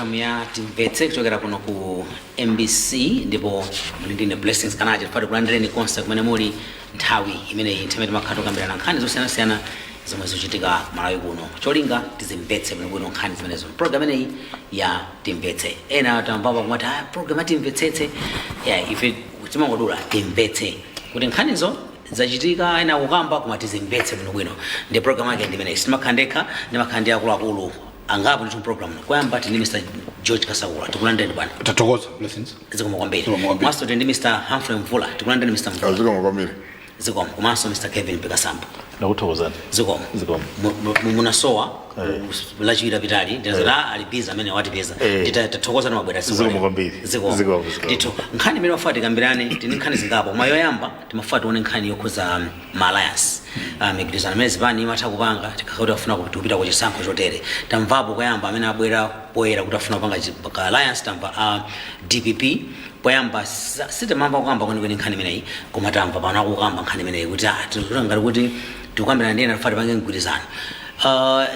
program ya Timvetse kuchokera kuno ku MBC ndipo ndine blessings kanaje tufati kulandireni konse kumene muli nthawi imene intimate makhato kambirana nkhani zosiyanasiyana zomwe zochitika Malawi kuno cholinga tizimvetse bwino nkhani zimenezo program ineyi ya Timvetse ena tamvapa kumati program ya Timvetsetse ife timangodula Timvetse kuti nkhanizo zachitika ena kukamba kumati zimvetse bwino ndi program yake ndimene simakhandeka ndi makhandi akuluakulu angapo ndi program kwamba tini Mr. George Kasawula tikulandeni bwana tatokoza blessings zikomo kwambiri master ndi Mr. Humphrey Mvula tikulandeni Mr. Mvula zikomo kwambiri zikomo komanso Mr. Kevin Pekasamba nakuthokozani zikomo munasowa lachira vitali ndazira alibiza amene watibiza titathokoza na mabwera zikomo kwambiri zikomo ndito nkhani imene wafati kambirane tini nkhani zingapo koma yoyamba timafati one nkhani yokhuza ma alliance migwirizano amene zipani imatha kupanga tikakauti afuna kupita kuchisankho chotere tamvapo kuyamba amene abwera poyera kuti afuna kupanga alliance tamva DPP poyamba sitamamba kukamba kwenikweni nkhani imeneyi koma tamva pano akukamba nkhani imeneyi kuti ngati kuti tikukambirana ndi ena tafati pange mgwirizano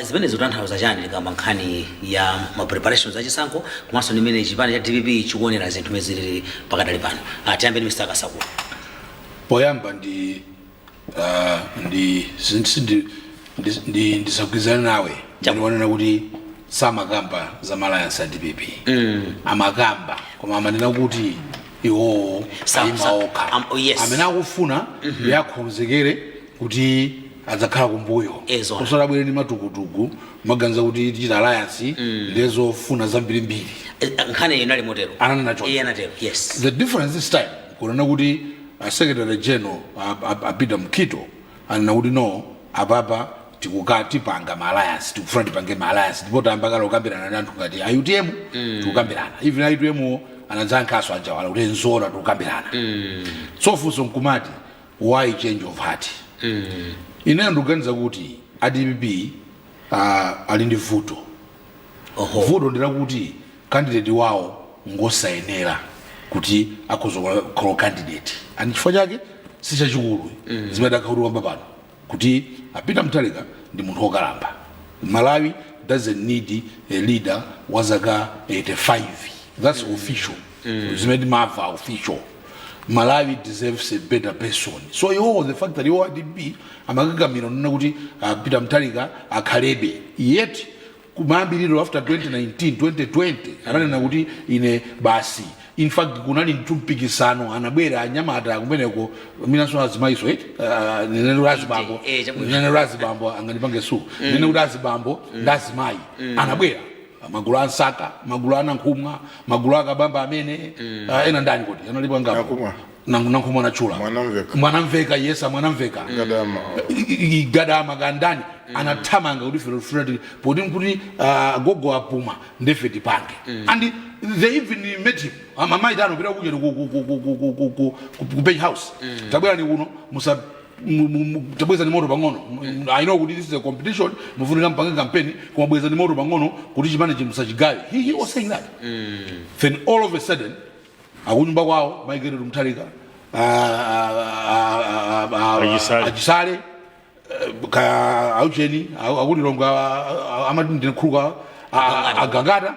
zimene zotanthauza chani likamba nkhani ya ma preparations achisankho komanso ndimene chipani cha DPP chikuonera zinthu zimene zili pakadali pano tiyambeni Mr. Kasawula poyamba ndisagwirizana nawe ndiwanena kuti samakamba za alliance ya DPP amakamba koma amanena kuti iwo aimaokha amene akufuna yakhomzekere kuti adzakhala kumbuyo kusala bwere ndi matukutuku maganiza kuti tichita alliance ndezofuna zambirimbiri nkhani inali motero ananena cho yes the difference this time kunena kuti Secretary General Peter Mkito anena kuti no apapa tikukatipanga ma alliance tikufuna tipange ma alliance ndipo tambakala ukambirana ndi anthu ngati UTM tikukambirana even UTM anadzankaso ajawala kuti nzora tikukambirana sofuso nkumati why change of heart ine ndikuganiza kuti DPP ali ndi vuto vuto ndira kuti candidate wawo ngosayenera kuti akhoza candidate ani chifukwa chake sichachikulu zimene akhautiwamba pano kuti Peter Mutharika ndi munthu wokalamba Malawi doesn't need a leader wazaka 85 that's official zimene mava official Malawi deserves a better person so the fact that you DPP amakakamira nona kuti Peter Mutharika akhalebe yet kumabiliro after 2019 2020 ananena kuti ine basi in fact kunali mtumpikisano anabwera anyamata kumeneko minaso azimaiso nene razibambo anganipange su nene urazibambo ndazimai anabwera magulu ansaka magulu anankhumwa magulu akabamba amene ena ndani kuti analipa ngapo nankhumwa na chula mwanamveka yesa mwanamveka gadama gandani anathamanga kuti fero poti kuti gogo apuma ndefe tipange and they even met him amaitano pita kuja ku page house tabwera ni kuno musa tabweza ni moto pang'ono I know kuti this is a competition mufunika mpange campaign koma bweza ni moto pang'ono kuti chimane chimusachigawe he was saying that then all of a sudden akunyumba kwawo maigere Mutharika ajisale ka aucheni akulilonga amati ndine khuluka agangata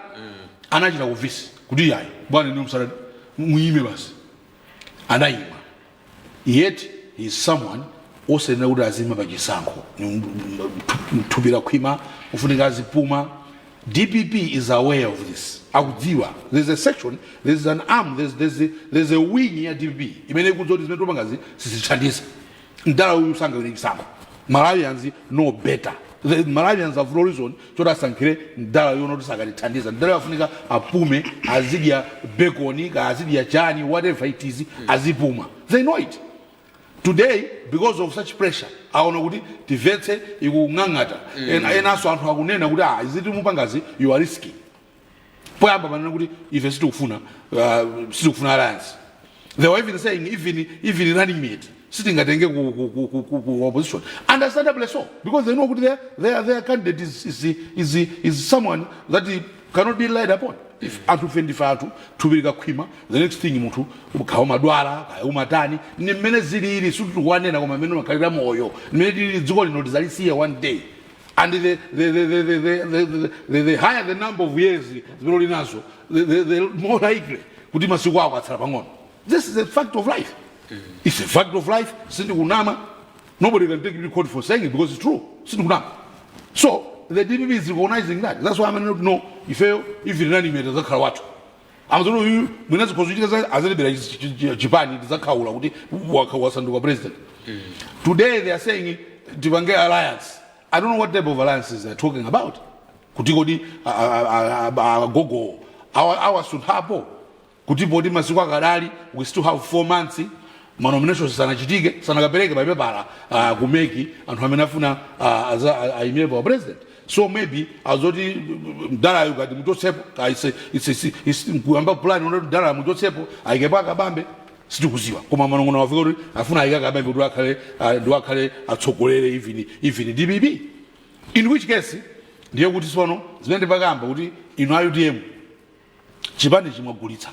anachita kuvisi kuti yayi bwana ndi msala muime basi anayima yet he is someone osena kuti azima pachisankho mthupira khwima ufunika azipuma DPP is aware of this akudziwa there's a section there's an arm there's a wing ya DPP imene kudzoti zimene topangazi sizithandiza ndala uyu sanga yone chisankho Malawians know better the Malawians have no reason to asankhire ndala yono tisakalithandiza ndala yafunika apume azidya bacon azidya chani whatever it is azipuma they know it today because of such pressure aona kuti Timvetse ikungangata enaso anthu akunena kuti iziti mupangazi you are risky poyamba manena kuti ife sitikufuna alliance they were even saying even running mate sitingatenge ku opposition understandably so because they know that their candidate is someone that cannot be relied upon if atu 25 tubirika khwima the next thing munthu ukhawa madwala kaya umatani ni mmene zilili suti kuwanena koma mmene makhalira moyo mmene dziko lino lizalisiye one day and the higher the number of years the more likely kuti masiku ako atsala pang'ono. This is a fact of life. It's a fact of life. Nobody can take record for saying it because it's true. So the DPP is recognizing that. That's why I'm not know if you reanimate the Kawatu. I'm going to when as a Japan is a Kaula was under president. Today they are saying Jibange alliance. I don't know what type of alliances they're talking about. Kutigodi Gogo. Our Sudhapo. Kutibodi Masuka Gadali, we still have 4 months. Manomination Sanachitige, Sanagaberega by Bebara, Gumeki, and Hamanafuna as a member of president. So maybe as already Dara you got the Mutosep, I say it's Guamba plan on Dara Mutosepo, I get back a bambe, Stukusiva, Comamano of Gori, Afuna Gabe, Duakale, at Sokole, if in the DBB. In which case, dear Woodisono, Zvende Bagamba, in IUDM, Chibani Magulita.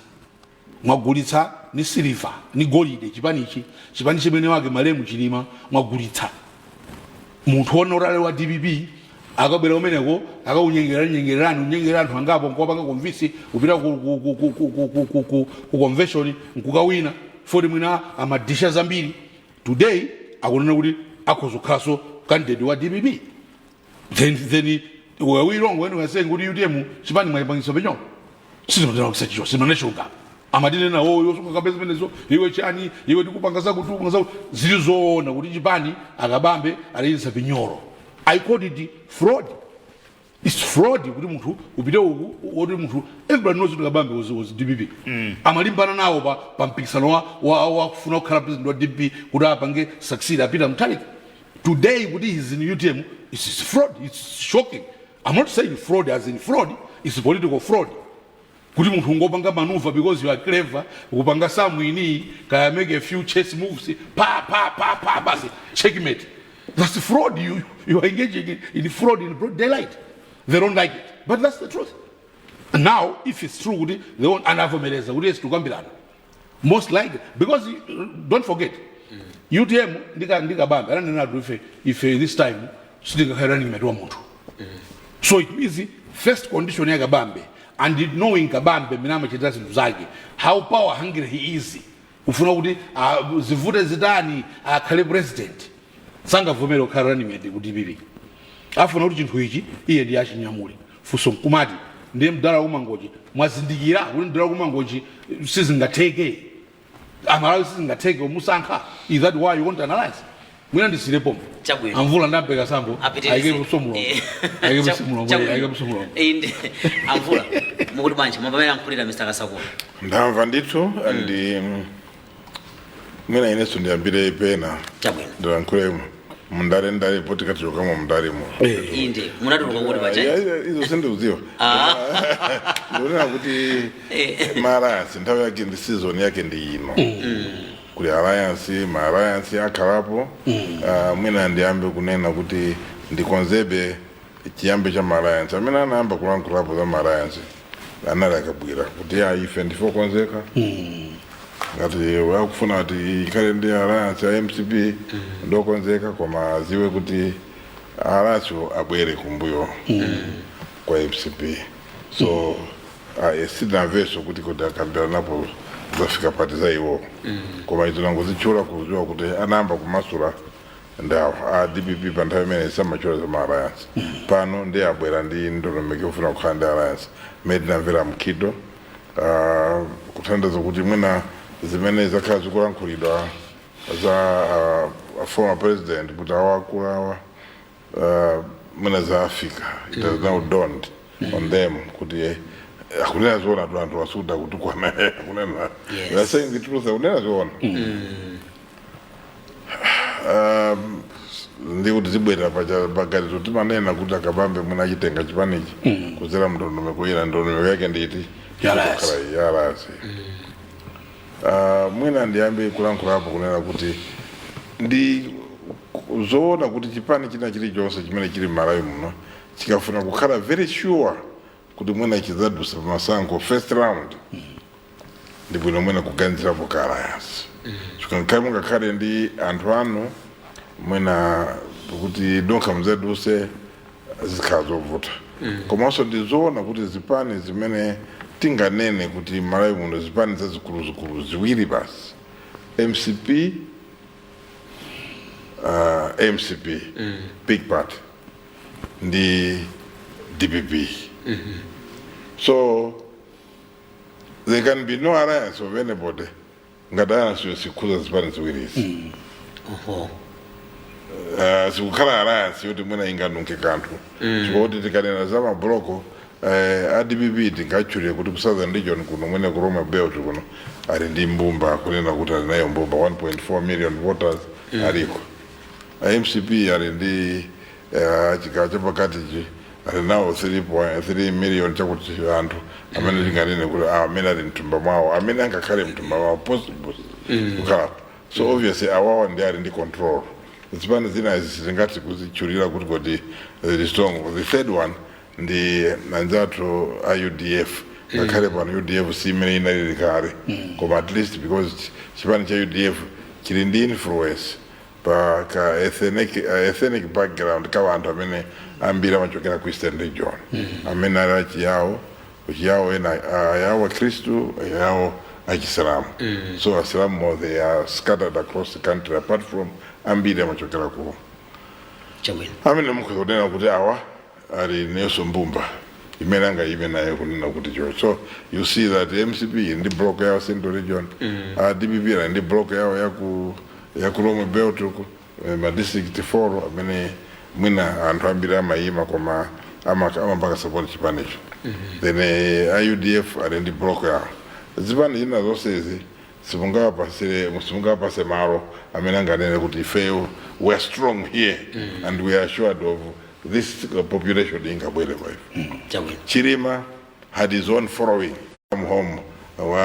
Mwagulitsa ni silver ni golide chipanichi chimene wake malemu chilima mwagulitsa munthu honorale wa DBB akabwera umeneko akaunyengerani angapo nkopanga konvinsi upita ku convention nkukawina for mwina amadisha zambiri today akunena kuti akhozokhaso candidate wa DBB then we wrong when we are saying kuti UDM chipani mwayipangiso penyo sizimotera kusachicho simaneshoka amadine na yosuka kabeza menezo iwe chani iwe tikupangasa kutu zilizoona kuti chipani akabambe aliyisa pinyoro. I called it fraud. It's fraud kuti munthu upite uku woti munthu everybody knows kuti kabambe was DPP. Amalimbana nawo pa mpikisano wa kufuna kukhala president wa DPP kuti apange succeed apita mtalika. Today kuti he's in UTM, it's fraud. It's shocking. I'm not saying fraud as in fraud, it's political fraud. Kuti munthu ngopanga maneuver because you are clever, ukupanga samwini, kaya make a few chess moves, basi, checkmate. That's the fraud. You are engaging in fraud in broad daylight. They don't like it, but that's the truth. And now, if it's true, they won't anafomeleza. Most likely, because don't forget, UTM ndika bamba. I don't know if this time ndika running medwa muntu. So it means the first condition ya kabambe. And knowing Kabambe, Minama Chitasi Muzagi, how power hungry he is. Ufuna kuti zivuta zidani kale president. Sanga vomero karani mede kuti DPP. Afuna kuti chinthu ichi iye ndi achinyamuli. Fuso kumati ndiye mdala umangoji. Mwazindikira kuti mdala umangoji sizingateke. Amalawi sizingateke umusankha. Is that why you want to analyze? Mwina ndisilepo. Amvula ndampeka sambo. Aike busomulo. Aike busomulo. Indi amvula. Mukuti banje mapamela nkulira Mr. Kasakula. Ndamva ndithu andi mwina ineso ndiyambire pena. Chabwino. Ndankule mundare poti katichoka mu mundaremo. Indi munatuluka kuti banje. Izo sindiuziwa. Ndona kuti Marasi nthawi yake ndi season yake ndi ino. Kuli alliance akhalapo mwina ndiyambe kunena kuti ndikonzebe chiyambe cha alliance amene anayamba kulankhulapo za alliance anali akabwira kuti ife ndifo konzeka ngati wakufuna kuti ikhale ndi alliance ya MCP ndokonzeka koma aziwe kuti alacho abwere kumbuyo kwa MCP so sidamveso kuti akambira napo zafika pati za iwo koma izo nangozichula kuziwa kuti anayamba kumasula ndawo DPP pa nthawi imene samachula za alliance pano ndi abwera ndi ndondomeko ufuna kukhala ndi alliance made namvera mkhido kuthandiza kuti mwina zimene zakhala zikulankhulidwa za former president kuti awakulawa mwina za Africa it has now dawned on them kuti akunena zona anthu wasuda kuti kwana akunena they are saying the truth akunena zona ndi kuti zibwera pakati kuti manena kuti akabambe mwina achitenga chipanichi kuzera ndondomeko ina ndondomeko yake nditi yarasi mwina ndiyambe kulankhulapo kunena kuti ndi zoona kuti chipani china chilichonse chimene chili Malawi muno chikafuna kukhala very sure kuti mwina chizadusa masankho first round ndipo ino mwina kuganizirapo ka alliance chikankhale mungakhale ndi anthu anu mwina kuti donkha muzaduse zikhala zovuta komanso ndizoona kuti zipani zimene tinganene kuti Malawi muno zipani zazikulu ziwiri basi MCP big party ndi DPP so there can be no alliance of anybody ngadana sikhuza zipani ziwiri sikukhala alliance yoti mwina inganunke kanthu chikuti tikanena za mabloko ADPP tingachulire kuti ku Southern Region kuno mwene ku Roma Belt kuno ali ndi mbumba kunena kuti ali nayo mbumba 1.4 million voters aliko MCP ali ndi chigawo chapakati ali nawo 3 million chakuti anthu amene tinganene kuti amene ali mtumba mwawo amene angakhale mtumba mwawo possible kukhala so obviously awawa ndi ali ndi control zipani zina zingati kuzichulira kuti kodi the strong the third one ndi nanzatu UDF ngakhale pano UDF simene inalili kale koma at least because chipani cha UDF chili ndi influence pa ka ethnic background ka anthu amene ambiri amachokera ku Eastern Region amene ali chiyawo ena yawo Kristu yawo achisilamu so asilamu they are scattered across the country apart from ambiri amachokera ku amene mukuzonena kuti awa ali neso mbumba imene angayime naye kunena kuti cho so you see that MCP ndi block yawo Central Region DPP ndi block yawo ya ku Roma Belt ma district 4 amene mwina anthu ambiri amayima koma amapaka support chipanicho then UDF ali ndi block yawo zipani zina zonsezi simungapase malo amene anganene kuti ifeyo we are strong here and we are assured of this population ingabwere kwa ife Chirima had his own following from home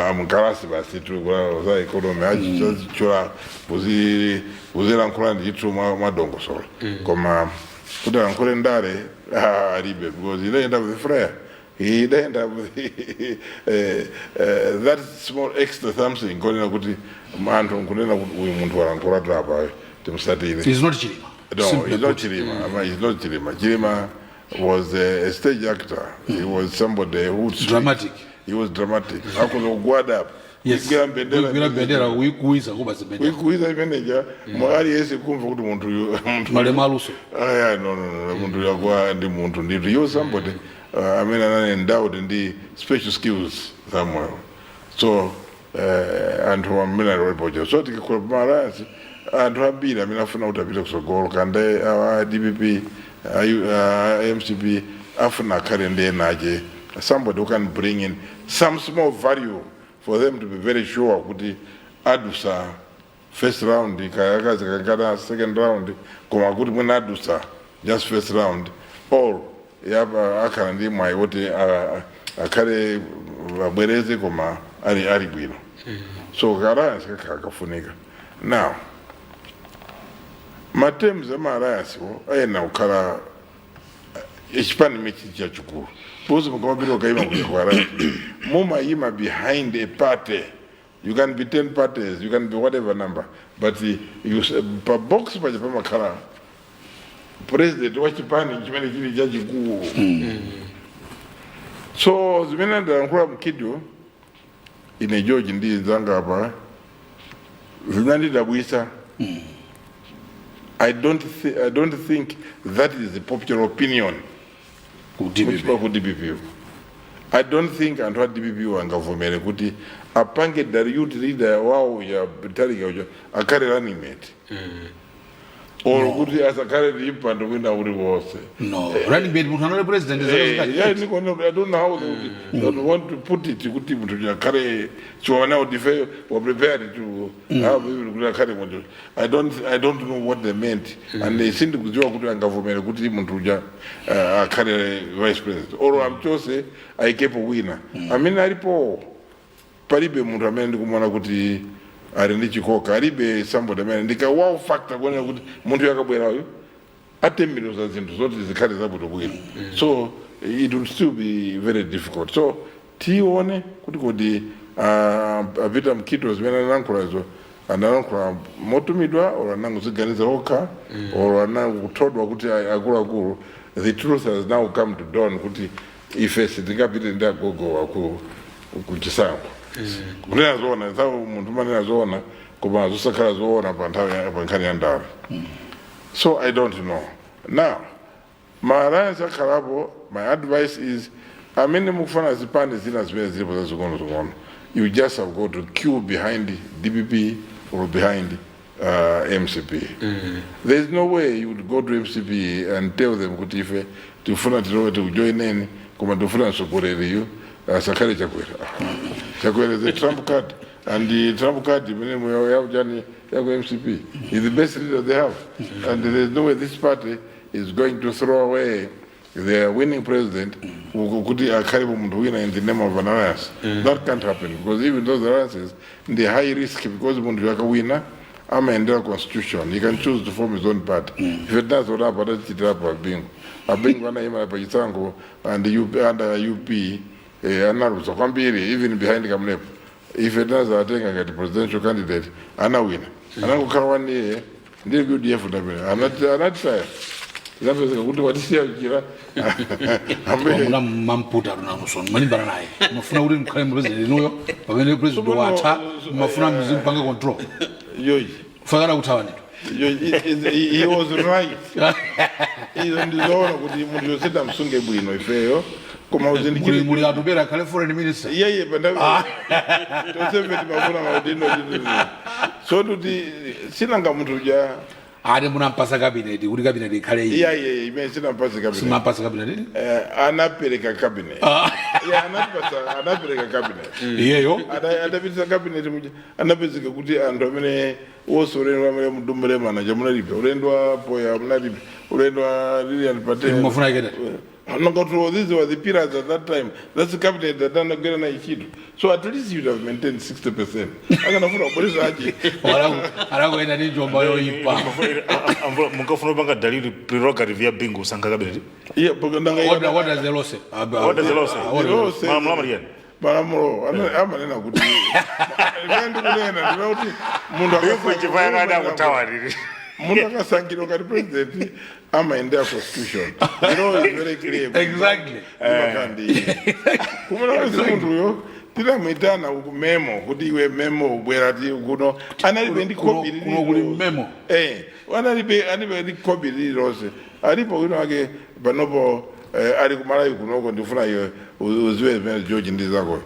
amukalasi basi tu za economy achichora buzira nkula ndichitu madongosolo koma kuti ankule ndale alibe because he ended up with the flare he ended up with that small extra something kunena kuti anthu kunena kuti uyu munthu walankula trapa timsatire he's not Chirima. No, he's not Chirima. He's not Chirima. Chirima was a stage actor. He was somebody who dramatic. He was dramatic. I could go up. Yes. We bendera wikuiza kuba zibendera. Wikuiza manager. Mwari yesi kumva kuti muntu yu. Male maluso. No. Muntu yu kwa ndi muntu ndi. You somebody. I mean, endowed in the special skills somewhere. So, and who are mineral reporters. So, tikikula Malawi. Anthu ambiri amene afuna kuti apite kusogolo kande DPP MCP afuna akhale ndi enache somebody who can bring in some small value for them to be very sure kuti adusa first round kayakazikangana second round koma kuti mwina adusa just first round all akhala ndi mwayi woti akhale abwereze koma ali bwino so kala kafunika now matems amalasi ayena ukhala echipani mechi chachukulu bozi mukababiri wakaima kuchikwara mumayima behind a party you can be 10 parties you can be whatever number but you pa box paja pamakhala president wa chipani chimene chili chachikulu so zimene ndalankhula mkidyo ine George ndi zanga apa zinandidabwisa I don't think that is the popular opinion. DPP. I don't think and what DPP wangavumere kuti apange the youth leader wao ya Britannia akare running mate. Or kuti asakare ipando kwina uri wose. No, running mate mutano president is I don't know how they don't want to put it kuti mutu akare so now they were prepared to how we akare mutu. I don't know what they meant and they seem to kujua kuti angavumere kuti mutu akare vice president. Or I'm just say I keep a winner. I mean alipo palibe mutu amene ndikumona kuti ari chikoka aribe somebody amene ndika wow factor kuona kuti muntu yakabwera uyu atembero za zinthu zoti zikhale zabwino bwino so it will still be very difficult so tione kuti kodi apita mkito zimene analankhulazo analankhula motumidwa or anangoziganiza okha or anangothodwa kuti akuluakulu the truth has now come to dawn kuti ife sitingapite ndagogowa kuchisango kunena zoona sawo muntu manena zoona koma zosakhala zoona pa nkhani ya ndalo. So I don't know. Now maalliance akhalapo, my advice is amene mukufana zipande zina zimene zilipo zazing'ono you just have got to queue behind DPP or behind MCP. There's no way you would go to MCP and tell them kuti ife tifuna to join in koma tifuna nsogoleri you sakhale chakwera is the trump card, and the trump card imene muyawujani yako MCP is the best leader they have, and there's no way this party is going to throw away the winning president kuti akhalipo muntu wina in the name of an alliance. That can't happen, because even those alliances they're high risk, because muntu yakawina amaendera constitution, he can choose to form his own party. If it does what up, atachitira pa bingu anaima pa chisango and under UP analuza kwambiri even behind kamlepo. If it does atenga ngati presidential candidate anawina anangokhala waniye ndi UDF ndabela anataya zapezeka kuti watisiya chira muna mamputa runamusoni malimbana naye mafuna kuti mkhale president nuyo pamene president watha mafuna mzimpanga control yoyi fakana kutawani he was right. Izo ndizoona kuti muntu yoseta msunge bwino ifeyo koma uzindikire muri atubera kale foreign minister yeye panda toseveti mafuna maudino so kuti sinanga muntu ja ade munampasa cabinet kuti cabinet ikhale iyi iye imene sinampasa cabinet simampasa cabinet anapereka cabinet anapereka cabinet iyeyo adapitisa cabinet muja anapezeka kuti anthu amene wosorendwa amene mudumbere manager munalibe ulendwa poya munalibe ulendwa Lilian Patel mafuna ikeda these were the periods at that time. That's the cabinet that done get na ichidu. So at least you'd have maintained 60%. Akanafuna polisi aje. Arako ina ni jomba yo ipa. Mukafuna banga dalili prerogative ya bingu sanga cabinet. Yeah, because ndanga what does the law say? What does the law say? Mama Marian. Baramuro, amanena kuti. Ndio kunena ndikuti mundu akafanya ngada kutawaliri. Mundu akasankiro ngati president amaendea constitution. You know, it's very clear. Exactly. Kumuna mundu yo tinamuitana memo kuti iwe memo ubwerati kuno analibe ndi copy memo analibe ndi copy lilose alipo wino wake panopo ali kumalawi kunoko ndifuna iwe uziwe zimene George ndizako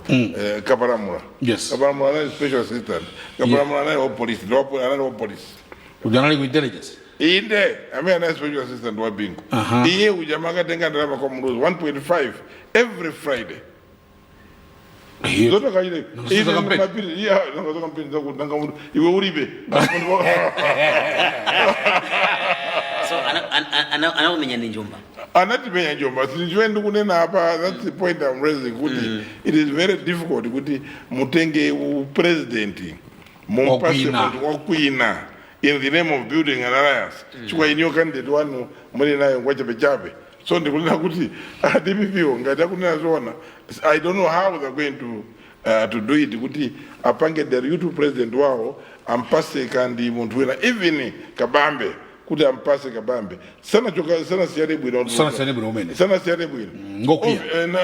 Kapalamula. Yes. Kapalamula anali special assistant. Kapalamula anali wa police. Ujanali ku intelligence. Inde amene special assistant wa bingu. Iye ujamaa katenga ndalama kwa mruzi 1.5 every Friday. Zoto kaile. Izo mapili ya ngoto kampeni zako nanga iwe uribe. So anaumenya ni njomba. Anatimenya njomba. Sijue ndikunena hapa, that's the point I'm raising kuti it is very difficult kuti mutenge president mumpase wakuina in the name of building an alliance. Chukwa inyo candidate wanu mwini nayo ngwachape chape. So ndikunena kuti DPP ngati akunena zoona, I don't know how they're going to do it kuti apange the YouTube president wao ampase kandi muntu wina even Kabambe kuti ampase Kabambe sana siyade bwino sana siyade bwino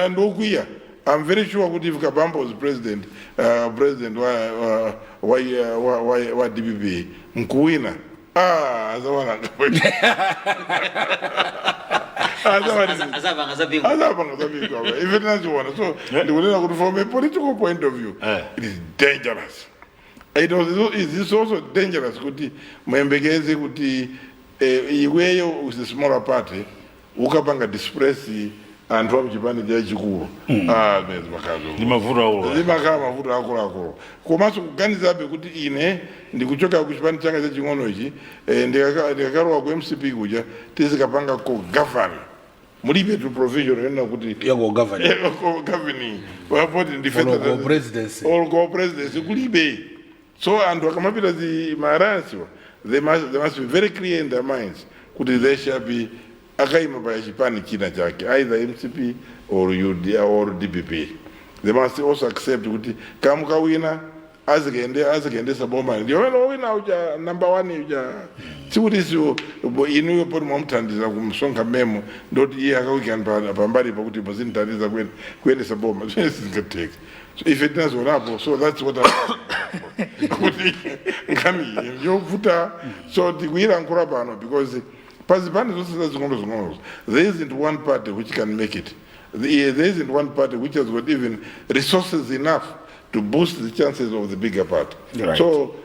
ngokuya. I'm very sure kuti if Kabambe was president wa DPP nkuwina azawana azabanga zabingu if it doesn't want so from a political point of view it is dangerous. It is also dangerous kuti mwembekeze kuti iweyo is a smaller party ukapanga dispress anthu amchipani cha chikulu mezi makazo ni mavuto akulu komanso kuganizabe kuti ine ndikuchoka kuchipani changa cha ching'ono ichi ndikakarowa ku MCP kuja tizikapanga ko govern mulibe to provision ena kuti yako governing wapoti ndifeta ko presidency kulibe. So anthu akamapita zi maransi they must be very clear in their minds kuti they shall be akaima pa chipani china chake either MCP or UD or DPP. They must also accept kuti kamukawina azikende saboma ndio wena uja number 1 uja sikuti isu inuyo poti mwamuthandiza kumsonga memo ndoti iye akauikani pambali pakuti muzinthandiza kuendesa boma zvine sizingateki. So if it does what so that's what kuti nkhani yovuta so tikuyilankhula pano because pazipande zoseza zing'ono there isn't one party which can make it. There isn't one party which has got even resources enough to boost the chances of the bigger party. Right. So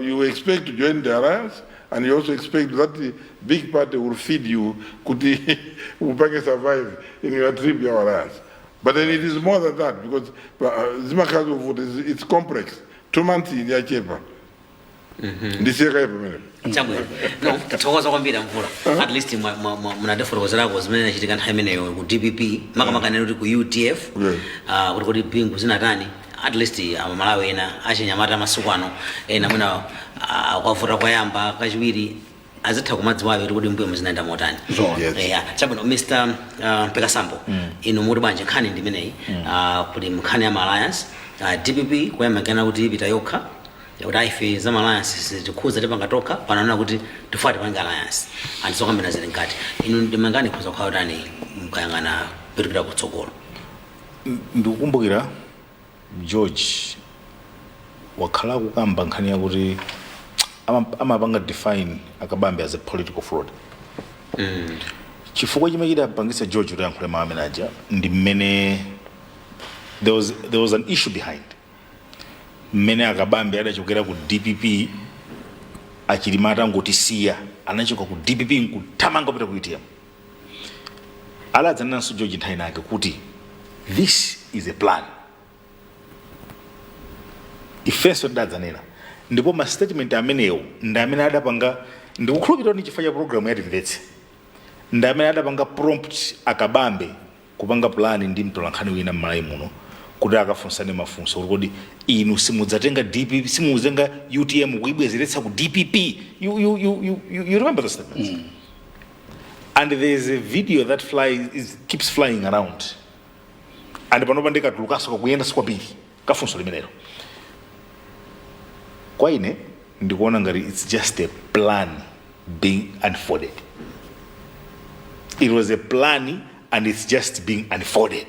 you expect to join the alliance, and you also expect that the big party will feed you, could survive in your trip, your alliance. But then it is more than that, because Zimakazo vote it's complex. 2 months in the cheaper. This year, Chabwe no thokoza kwambira mvula at least mnadafotokoza lako zimene nachitika nthawi imeneyo ku DPP makamaka kuti ku UTF kuti bingu zinatani at least Malawi ena achinyamata masuku ano ena mwina kwavuta kwayamba kachiwiri azitha kumadziwayo kuti mbuyo muzinaenda motani. Chabwino Mr. Mpekasambo inu muri banje nkhani ndimeneyi kuti mkhani ya alliance DPP kuyamikana kuti ipita yokha kuti ife za alliance tikhuza tipangatoka panana kuti tifuate panga alliance andizokambena zili nkati inu ndimangani khuza kwa utani mkayangana pirikira kutsogolo. Ndikukumbukira George wakhala kukamba nkhani yakuti amapanga define akabambe as a political fraud. Chifukwa chimene chidapangisa George kuti yankhule mawu amene aja ndi mmene there was an issue behind mmene akabambe adachokera ku DPP achilimata ngotisiya anachoka ku DPP nkuthamanga kupita ku UTM. Aladzananso George nthawi nake kuti this is a plan. Ifenso tidadzanena ndipo ma statement amenewo ndamene adapanga ndikukhulupirira ni chifukwa cha program ya Timvetse ndamene adapanga prompt akabambe kupanga plan ndi mtolankhani wina m'Malawi muno kuti akafunsane mafunso kuti inu simudzatenga DPP simudzatenga UTM kuibwezeretsa ku DPP. You remember the statement? And there is a video that keeps flying around and panopa ndikatulukaso kuyenda sikwapiri kafunso limenelo. Kwa ine ndikuona ngati it's just a plan being unfolded. It was a plan and it's just being unfolded.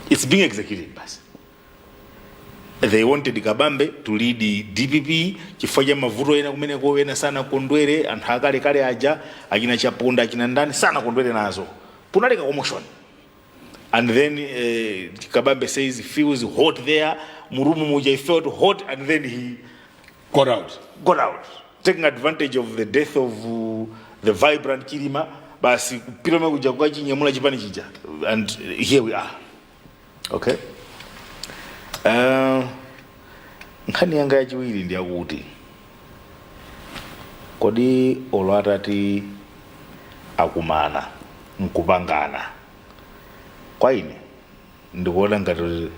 It's being executed, bas. They wanted Kabambe to lead the DPP, chifanya mavuto ena kumene kuwena sana kondwere anthu akale kale aja akina Chapunda akina ndani sana kondwere nazo. Punaleka commotion. And then Kabambe says he feels hot there. Murumu Muja felt hot and then he got out. Taking advantage of the death of the vibrant Kirima. Basi piloma kujakuwa chinyamula chipani chija. And here we are. Okay. Nkhani yanga yachiwiri ndi yakuti kodi olwatati akumana nkupangana kwa ine ndikuona ngati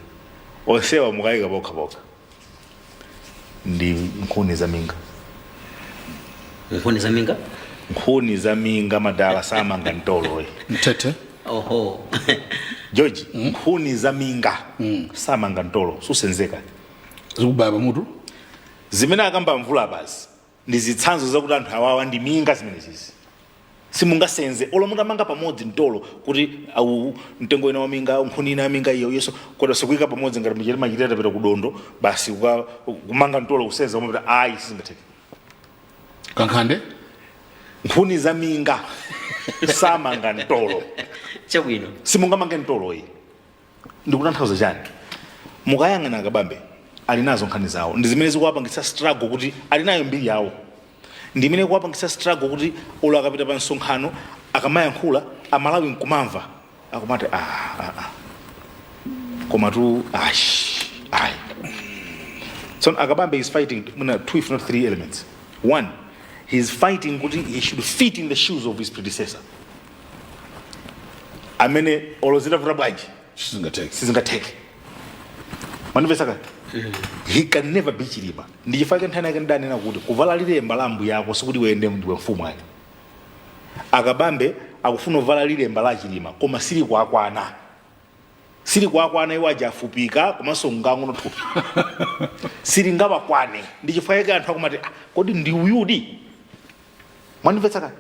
onsewa mukayika pokha ndi nkhuni zaminga. Nkhuni zaminga madala samanga ntolo mtete oho George nkhuni zaminga samanga ntolo susenzeka zikubaba mutu zimene akamba mvula basi ndi zitsanzo zakuti anthu awawa ndi minga zimene zizi simungasenze olomuta manga pamodzi ntolo kuti au mtengo ina wa minga nkhuni ina minga iyo yeso koda sikuika pamodzi ngati mjeri machitata pita kudondo basi kumanga ntolo kusenza umapita ayi sizingatheke kankhande nkhuni za minga samanga ntolo chabwino simungamange ntolo iyi ndikutanthauza chani mukayang'ana Kabambe ali nazo nkhani zawo ndi zimene zikuwapangitsa struggle kuti ali nayo mbiri yawo ndi imene kuwapangitsa struggle kuti ulo akapita pa msonkhano akamayankhula Amalawi nkumamva akumati koma tu ayi. So Kabambe is fighting two if not three elements. One, he's fighting kuti he should fit in the shoes of his predecessor. Amene olozita vrabwaji sizingatheke. Manivesaka he can never be Chilima. Ndijifaka nthana yake ndani na kuti kuvala lilemba lambu yako sikuti wende ndiwe mfumu yake. Kabambe akufuna uvala lilemba la Chilima koma sili kwakwana. siri kwakwana iwo ajafupika komanso ngang'ono thupi siri ngabakwane ndi chifukwa chake anthu akumati kodi ndi uyudi mwanimvetsa kale.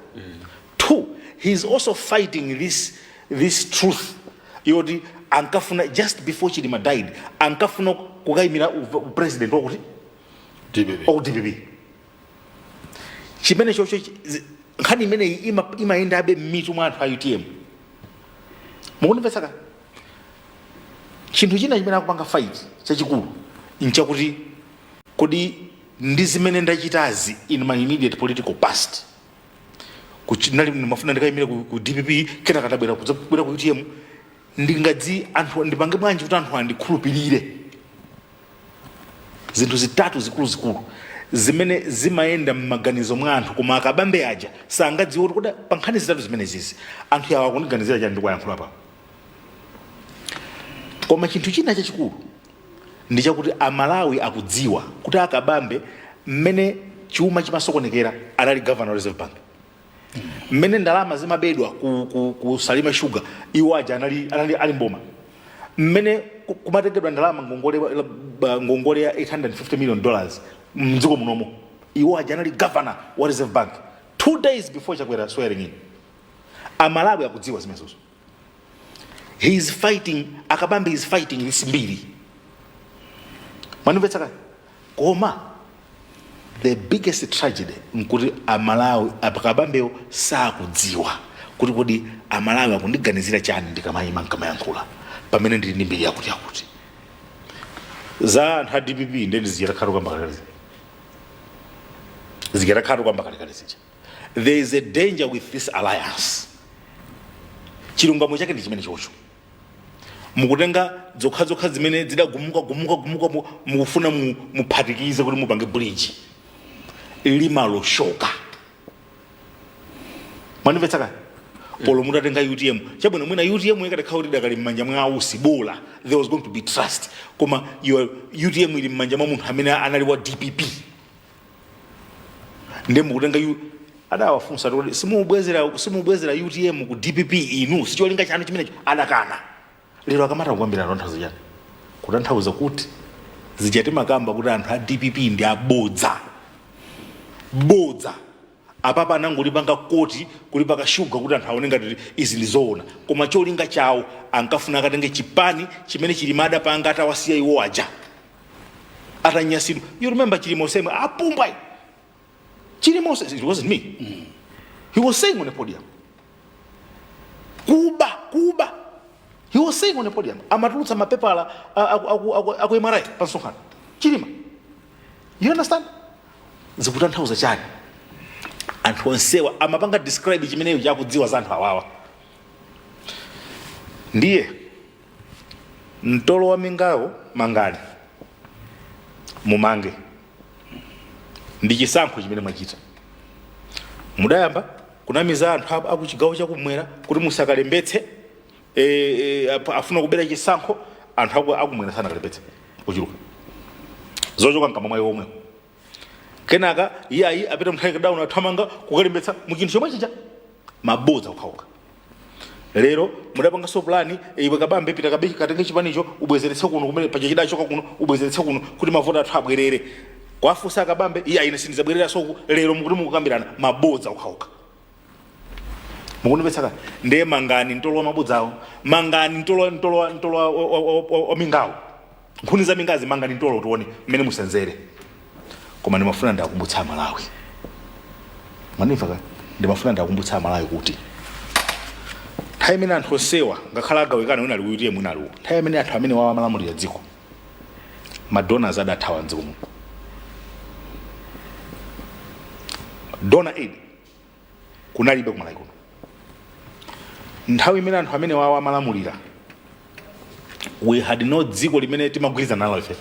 Two, he is also fighting this truth yoti ankafuna just before Chilima died ankafuna kukayimira president wakuti DPP chimene chocho nkhani imene imayenda abe mitu mwa anthu a UTM mukunimvetsa kale. Chinthu china chimene akupanga fight chachikulu nchakuti kodi ndi zimene ndachitazi in my immediate political past kuchinali mafuna ndikayimira ku DPP kena katabwera kubwera ku UTM ndingadzi anthu ndipange bwanji kuti anthu andikhulupirire. Zinthu zitatu zikulu zimene zimayenda m'maganizo mwa anthu koma akabambe aja sangadziwa kuti pa nkhani zitatu zimene zizi anthu yawo akuniganizira chani ndikuyankhula pa. Koma chinthu china chachikulu ndi chakuti Amalawi akudziwa kuti akabambe mmene chuma chimasokonekera anali governor reserve bank, mmene ndalama zimabedwa ku Salima Sugar iwo aja anali mboma, mmene kumatengedwa ndalama ngongole ya $850 million mdziko munomo iwo aja anali governor wa reserve bank 2 days before chakwera swearing in. Amalawi akudziwa zimenezo. He is fighting, akabambe is fighting this mbiri. Mwanimvetsa kale. Koma the biggest tragedy nkuti Amalawi akabambe sakudziwa kuti kodi Amalawi akundiganizira chani ndikamayima nkamayankhula pamene ndili ndi mbiri yakuti za anthu a DPP ndeni ziyatakharu kwamba kalekale zija. There is a danger with this alliance. Chilungamo chake ndi chimene chocho. Mukutenga zokha zimene zidagumuka mukufuna muphatikize kuti mupange bridge limaloshoka. Mwanimvetsa kale. Polo mutatenga UTM chabwino mwina UTM ikadakhala kuti dakali m'manja mwa ausi bola there was going to be trust, koma your UTM ili m'manja mwa munthu amene anali wa DPP ndi mukutenga adawafunsa kuti simubwezera UTM ku DPP inu sicholinga chanu chimenecho adakana. Lero akamata kukwambira nthawi chani kutanthauza kuti zijati makamba kuti anthu a DPP ndi abodza apapa anangolipanga koti kulipaka Sugar kuti anthu aone ngati izi ndizoona, koma cholinga chawo ankafuna akatenge chipani chimene Chilimada panga atawasiya iwo aja atanyasidwa. You remember Chilima saying apumba Chilima, it wasn't me. He was saying on the podium Kuba he was saying on the podium amatulutsa mapepala aku MRI pansonkhano Chilima. You understand? Zikutanthauza chani anthu onsewa amapanga describe chimeneyo chakudziwa za anthu awawa. Ndiye mtolo wa mingawo mangani mumange ndi chisankho chimene mwachita. Mudayamba kunamiza anthu akuchigawo chakumwera kuti musakalembetse afuna kubera chisankho anthu akumwera sanakalembetse kuchuluka zochoka mkamwa mwayo omwe. Kenaka iyayi apita mthaka down athamanga kukalembetsa muchinthu chomwe chija mabodza ukhauka. Lero mudapanga so plan iwe kabambe pita kabeki katenge chipanicho ubwezeretse kuno kumene pacha chidachoka kuno ubwezeretse kuno kuti mavota athu abwerere kwafusa kabambe iyayi ine sindizabwerera so lero mukuti mukukambirana mabodza ukhauka. Mukunimvetsa kale ndiye mangani ntolo wa mabodzawo mangani ntolo wa mingawo nkhuni za mingazi mangani ntolo tuone mmene musenzere. Koma ndimafuna ndakumbutsa Malawi. Manimva kale ndimafuna ndakumbutsa Amalawi kuti nthawi imene anthu onsewa ngakhala agawikana wina ali UTM mwina aliwo nthawi imene anthu amene wawa amalamulira dziko madonors adathawa mdziko muno. Donor aid kunalibe ku Malawi kuno. Nthawi imene anthu amene wawa amalamulira we had no dziko limene timagwirizana nalo ife,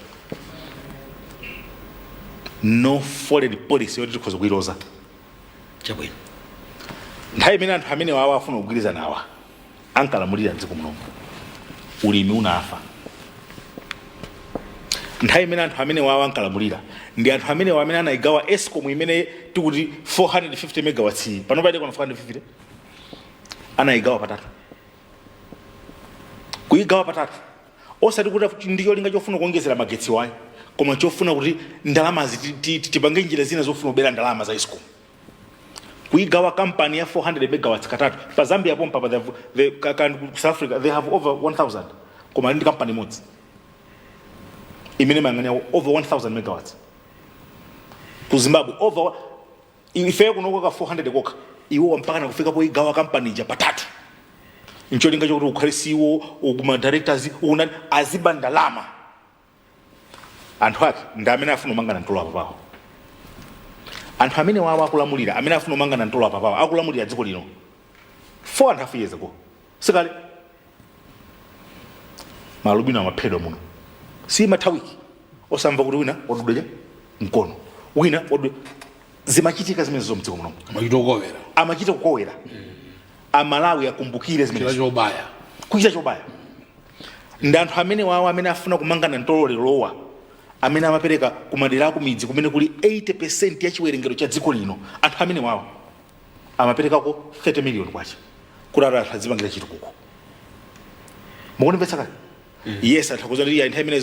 no foreign policy yoti tikhoza kuiloza chabwino. Nthawi imene anthu amene wawa afuna kugwirizana nawa ankalamulira mdziko muno ulimi unafa. Nthawi imene anthu amene wawa ankalamulira ndi anthu amene wawa amene anaigawa Eskom imene tikuti 450 megawatts pano paide kuna 450 anaigawa patatu. Kuigawa patatu osati kuti ndicho linga chofuna kuongezera magetsi wayo koma chofuna kuti ndalama tipange njira zina zofuna kubera ndalama za Eskom kuigawa kampani ya 400 megawatts katatu pa Zambia pompa pa South Africa they have over 1000 koma ndi kampani imodzi imene manganya over 1000 megawatts ku Zimbabwe over ife kunokoka 400 koka iwo mpaka na kufika poigawa kampani ja patatu ncholinga chokuti ukhalisiwo ukuma directors una aziba ndalama anthu ake ndi amene afuna kumangana ntolo apa pawo anthu amene wawo akulamulira amene afuna kumangana ntolo apa pawo akulamulira dziko lino 4.5 years ago sikale malubino amaphedwa muno si mathawiki osamva kuti wina wadudwa mkono wina wadudwa zimachitika zimene zomdziko muno amachita kukowera Amalawi akumbukire zimene kuchita chobaya ndi anthu amene wawo amene afuna kumangana ntolo lerowa amene amapereka kumadera kumidzi kumene kuli 80% ya chiwerengero cha dziko lino anthu amene wawo amaperekako 30 million kwacha kuti azipangira chitukuko mukunimvetsa kale yes athakuza ndi anthu amene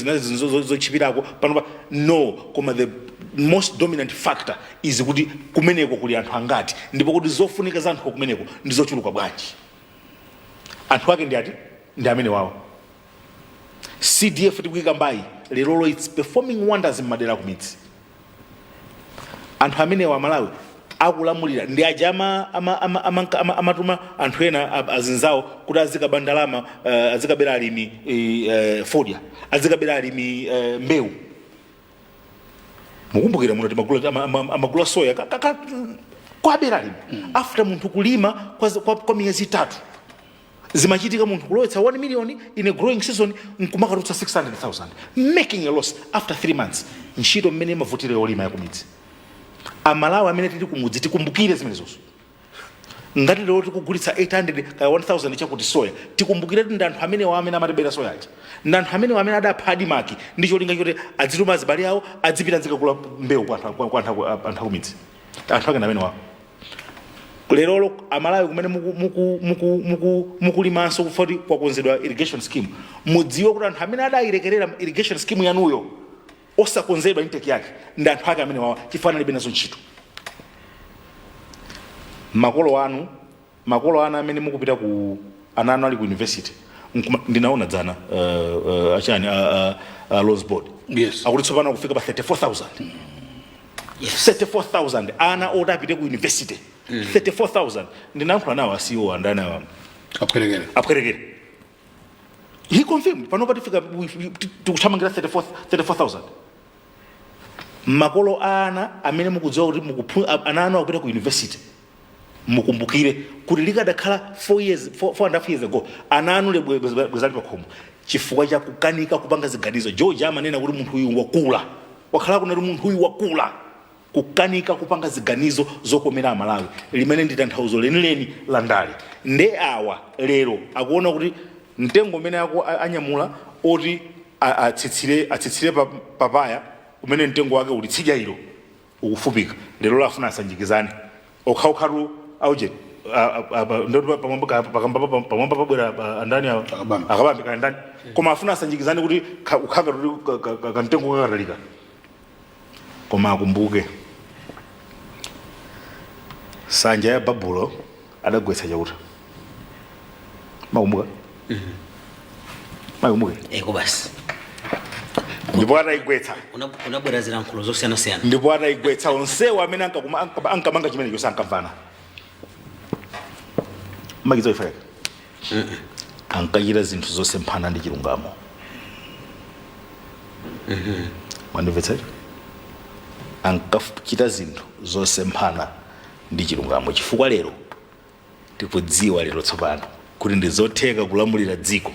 zochipirako panopa no koma the most dominant factor is kuti kumeneko kuli anthu angati ndipo kuti zofunika za anthu kumeneko ndi zochuluka bwanji anthu ake ndi ati ndi amene wawo CDF tikuyika mbayi lero it's performing wonders m'madera kumidzi anthu amene wa Malawi akulamulira ndi aja amatuma anthu ena azinzawo kuti azikaba ndalama azikabera alimi fodya azikabera alimi mbewu mukumbukira muno amagula soya kwabera alimi after munthu kulima kwa miyezi 3 zimachitika munthu kulowetsa 1 million in a growing season nkumakarutsa 600,000 making a loss after 3 months ntchito mmene imavutira yolima yakumidzi Amalawi amene tili kumudzi tikumbukire zimene zonso ngati lero tikugulitsa 800 ka 1000 chakuti soya tikumbukire ndi anthu amene wa amene amatibera soya aja ndi anthu amene wa amene adapha adimaki ndi cholinga choti adzituma azibale awo adzipita nzikagula mbewu kwa anthu akumidzi anthu ake amene wawo lero Amalawi kumene mukulimanso kufoti kwakonzedwa irrigation scheme mudziwe kuti anthu amene adayirekerera irrigation scheme yanuyo osakonzedwa intake yake ndi anthu ake amene wawa chifananibe nazo ntchito makolo anu amene mukupita ku ananu ali ku university ndinaona dzana achani Laws Board yes akuti tsopano kufika pa 34,000 yes 34,000 ana otapite ku university 34,000 ndinayankhula nawo asiwo andani awa apwerekere he confirmed panopa tifika tikuthamangira 34,000 makolo ana amene mukudziwa kuti ana anu akupita ku university mukumbukire kuti likadakhala 4.5 years ago ana anu bwezali pakhomo chifukwa cha kukanika kupanga ziganizo George amanena kuti munthu uyu wakula wakhala kuna kuti munthu uyu wakula kukanika kupanga ziganizo zokomera Amalawi limene ndi tanthauzo lenileni la ndale nde awa lero akuona kuti mtengo umene anyamula oti atsitsire papaya umene mtengo wake ulitsidya ilo ukufupika lero lafuna asanjikizane okhaukharu auje pamwamba pabwera andani akabambi kaendani koma afuna asanjikizane kuti ukhanga kuti kamtengo kakatalika koma akumbuke sanja ya babulo adagwetsa chakuta makumbuka eko basi ndipo ataigwetsa unabwera zilankhulo zosiyanasiyana ndipo ataigwetsa onsewo amene ankamanga chimene chonse ankamvana makizo ifayeka ankachita zinthu zosemphana ndi chilungamo mwandimvetsa ankachita zinthu zosemphana ndi chilungamo chifukwa lero tikudziwa lero tsopano kuti ndizotheka kulamulira dziko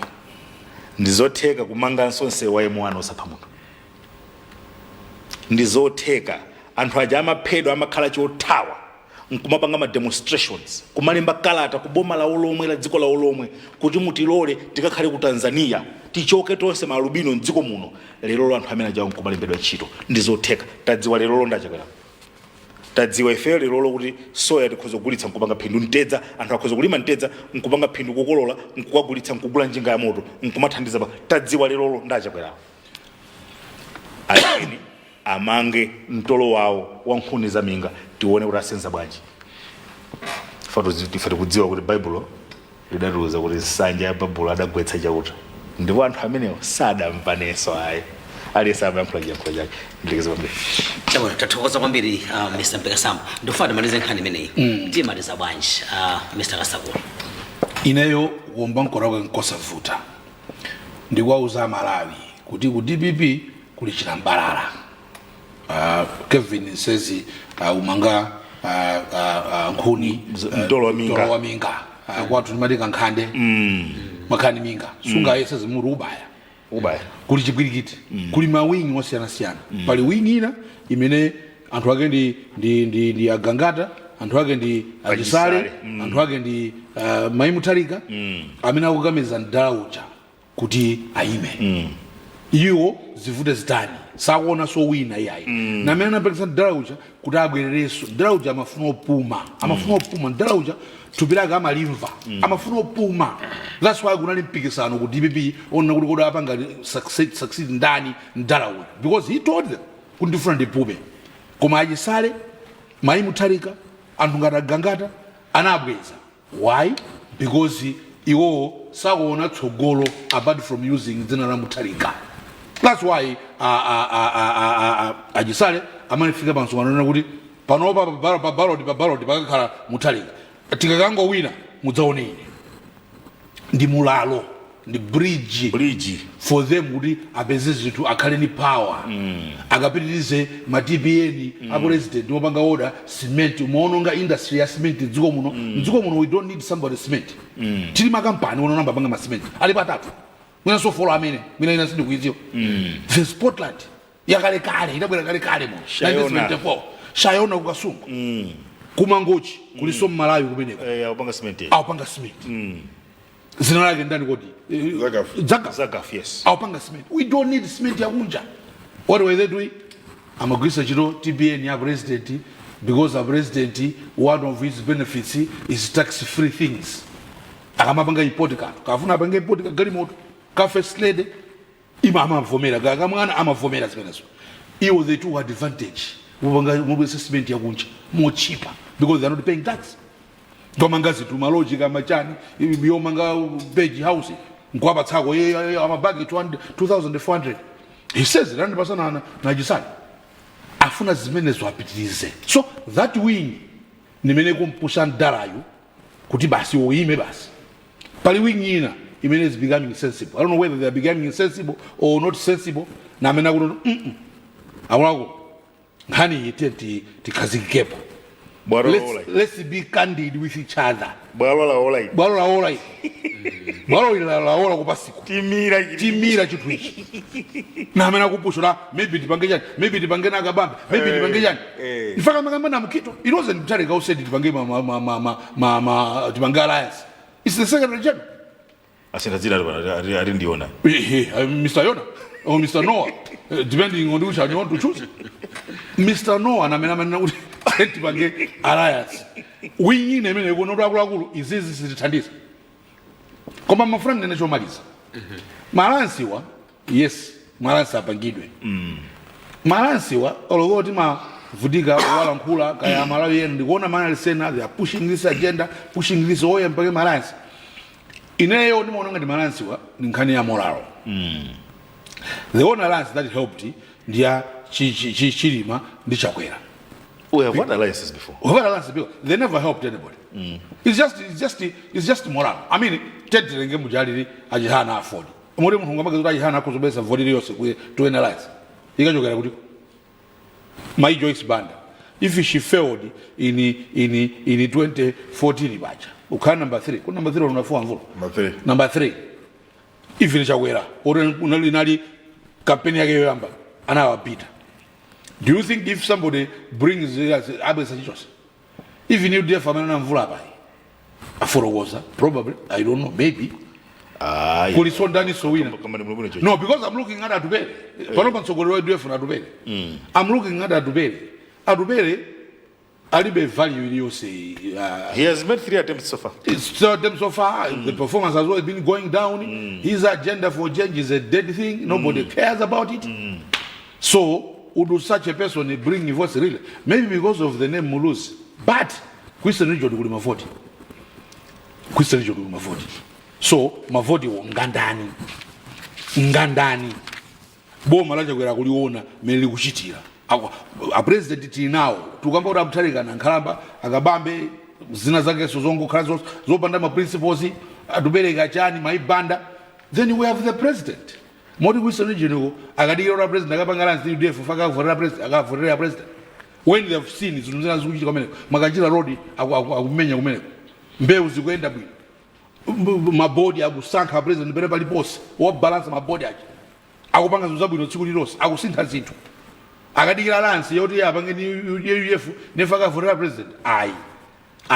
ndizotheka kumanga nsonse wa M1 osapha munthu ndizotheka anthu aja amaphedwa amakhala chothawa nkumapanga ma demonstrations kumalemba kalata kuboma la olomwe la dziko la olomwe kuti mutilole tikakhale ku Tanzania tichoke tonse malubino mdziko muno lero anthu amene ajawo nkumalembedwa ntchito ndizotheka tadziwa lero ndachokera tadziwa ife lero kuti soya tikhoza kugulitsa nkupanga phindu mtedza anthu akhoza kulima mtedza nkupanga phindu kukolola nkukagulitsa nkugula njinga ya moto nkumathandiza pa tadziwa lero ndachakwerawo ayeni amange mtolo wawo wa nkhuni za minga tione kuti asenza bwanji tifati kudziwa kuti baibulo lidatiuza kuti nsanja ya babulo adagwetsa chauta ndipo anthu amenewo sadamvaneso ayi aliyesa amayankhula chiyankhulo chake ndilekeza kwambiri chabona tathokoza kwambiri Mr. Mpekasamba ndofuna timalize nkhani imeneyi timaliza bwanji Mr. Kasakula ineyo kuomba mkora kwa nkosavuta ndikwauza Malawi kuti ku DPP kuli chilambalala Kevin says umanga nkhuni mtolo wa minga kwathu ndimatika nkhande makhani minga sunga yese zimuru ubaya kuli chipwirikiti kuli mawingi osiyana pali wingi ina imene anthu ake ndi agangata anthu ake ndi achisale anthu ake ndi maimuthalika amene akukamiza ndalaucha kuti ayime iwo zivute zitani sakuona so wina iyayi na amene anapekesa ndalaucha kuti abwerereso ndalaucha amafuna opuma ndalaucha tupilaka amalimva amafuna opuma. That's why kunali mpikisano ku DPP onna kuti koda apanga succeed ndani ndalaucha because he told them kuti ndifuna ndipume koma achisale maimuthalika anthu ngati agangata anabweza. Why? Because iwo sakuona tsogolo apart from using dzina la muthalika. That's why achisale amanifika pansonga kuti panopa baloti pakakhala muthalika tikakango wina mudzaoneni ndi mulalo ndi bridge for them kuti apeze zinthu akhale ni power akapitirize ma TPN a president wopanga order cement umaononga industry ya cement dziko muno we don't need somebody cement tili makampani ononamba panga ma cement ali patatu mwina so follow amene mwina ina sindi kuiziwa the spotlight yakale idabwera kale mo 1974 shayona kukasunga kumangochi kuliso Malawi kumeneko awupanga cement zina lake ndani kodi Zagaf yes awupanga cement. We don't need cement yakunja. What were they doing? Amagwisa chiro TPN ya president because a president one of his benefits is tax free things. Akamapanga ipotika kafuna apanga ipotika gali moto ka first lady ima amavomera gakamwana amavomera zimenezo. Iwo they took advantage mubwesa cement yakunja more cheaper because they are not paying tax. Domangazi tu maloji kama chani biomanga beji house nkwaba tsako amabagi 2400. He says 100% na jisani afuna zimenezo apitirize. So that wing nimene kumpusha ndarayo kuti basi uime basi pali wing ina imene is becoming sensible. I don't know whether they are becoming insensible or not sensible na amena kuno awako hani yiteti tikazikepo. Let's be candid with each other. Bwalola olai. Bwalola kupasiku. Timira chitu ichi. Na amena kupushula maybe tipange na kabambe, maybe tipange jani. Ifaka makamba na mkito. It wasn't Muthalika who said tipange tipange alliance. It's the Secretary General. Asina zina arindiona. Mr. Yona or Mr. Noah, depending on which one you want to choose. Mr. Noah na amena tipange alliance. Wingi nemene kunorakulu izizi zitithandiza. Koma mafrani nene chomaliza. Malansiwa yes, malansi apangidwe. Malansiwa ologoti mavutika wala nkula kaya Malawi yenu ndikuona mana lisena they are pushing this agenda, pushing this oye mpake malansi. Ineyo nimaonanga ndi malansiwa ni nkhani ya moralo. The only alliance that helped ndiya chilima ndi chakwera. We have had alliances before. We have had alliances before. They never helped anybody. It's just moral. I mean, Ted Mujali ajihana afford. Umuri mungamba kuzuka ajihana kuzobesa vodi yose to analyze. Ikajogera kuti my Joyce Banda. If she failed in 2014 bacha. Ukana number 3. Kuna number 3 unafua mvulo. Number 3. If ni chawera. Unali kampeni yake yamba anawapita. Do you think if somebody brings Abesachichos, even if they're family and Vulabai, a probably, I don't know, maybe. No, because I'm looking at Adubere. I'm looking at Adubere. Adubere, alibe value in you say he has made 3 attempts so far. The performance has always been going down. His agenda for change is a dead thing. Nobody cares about it. So would such a person bring a voice really? Maybe because of the name Mulus. But Christian region will Mavoti. Christian region will Mavoti. So Mavoti Ngandani. Bo malaja kwera kuliona meli kuchitira. A president now tukamba ura mtarika na nkalamba akabambe zina zake sozongo khazo zopanda ma principles atubereka chani maibanda, then we have the president. Modi Christian region akadira ura president akapangala nsi UDF faka kuvorera president. When they have seen is zina zikuchita kumene makachira road akumenya kumene mbeu zikuenda bwino mabodi akusankha president pere pali pose wa balance mabodi achi akupanga zuzabwino tsiku lilonse akusintha zinthu akadikira lansi yoti apange UDF nefaka kuvorera president. I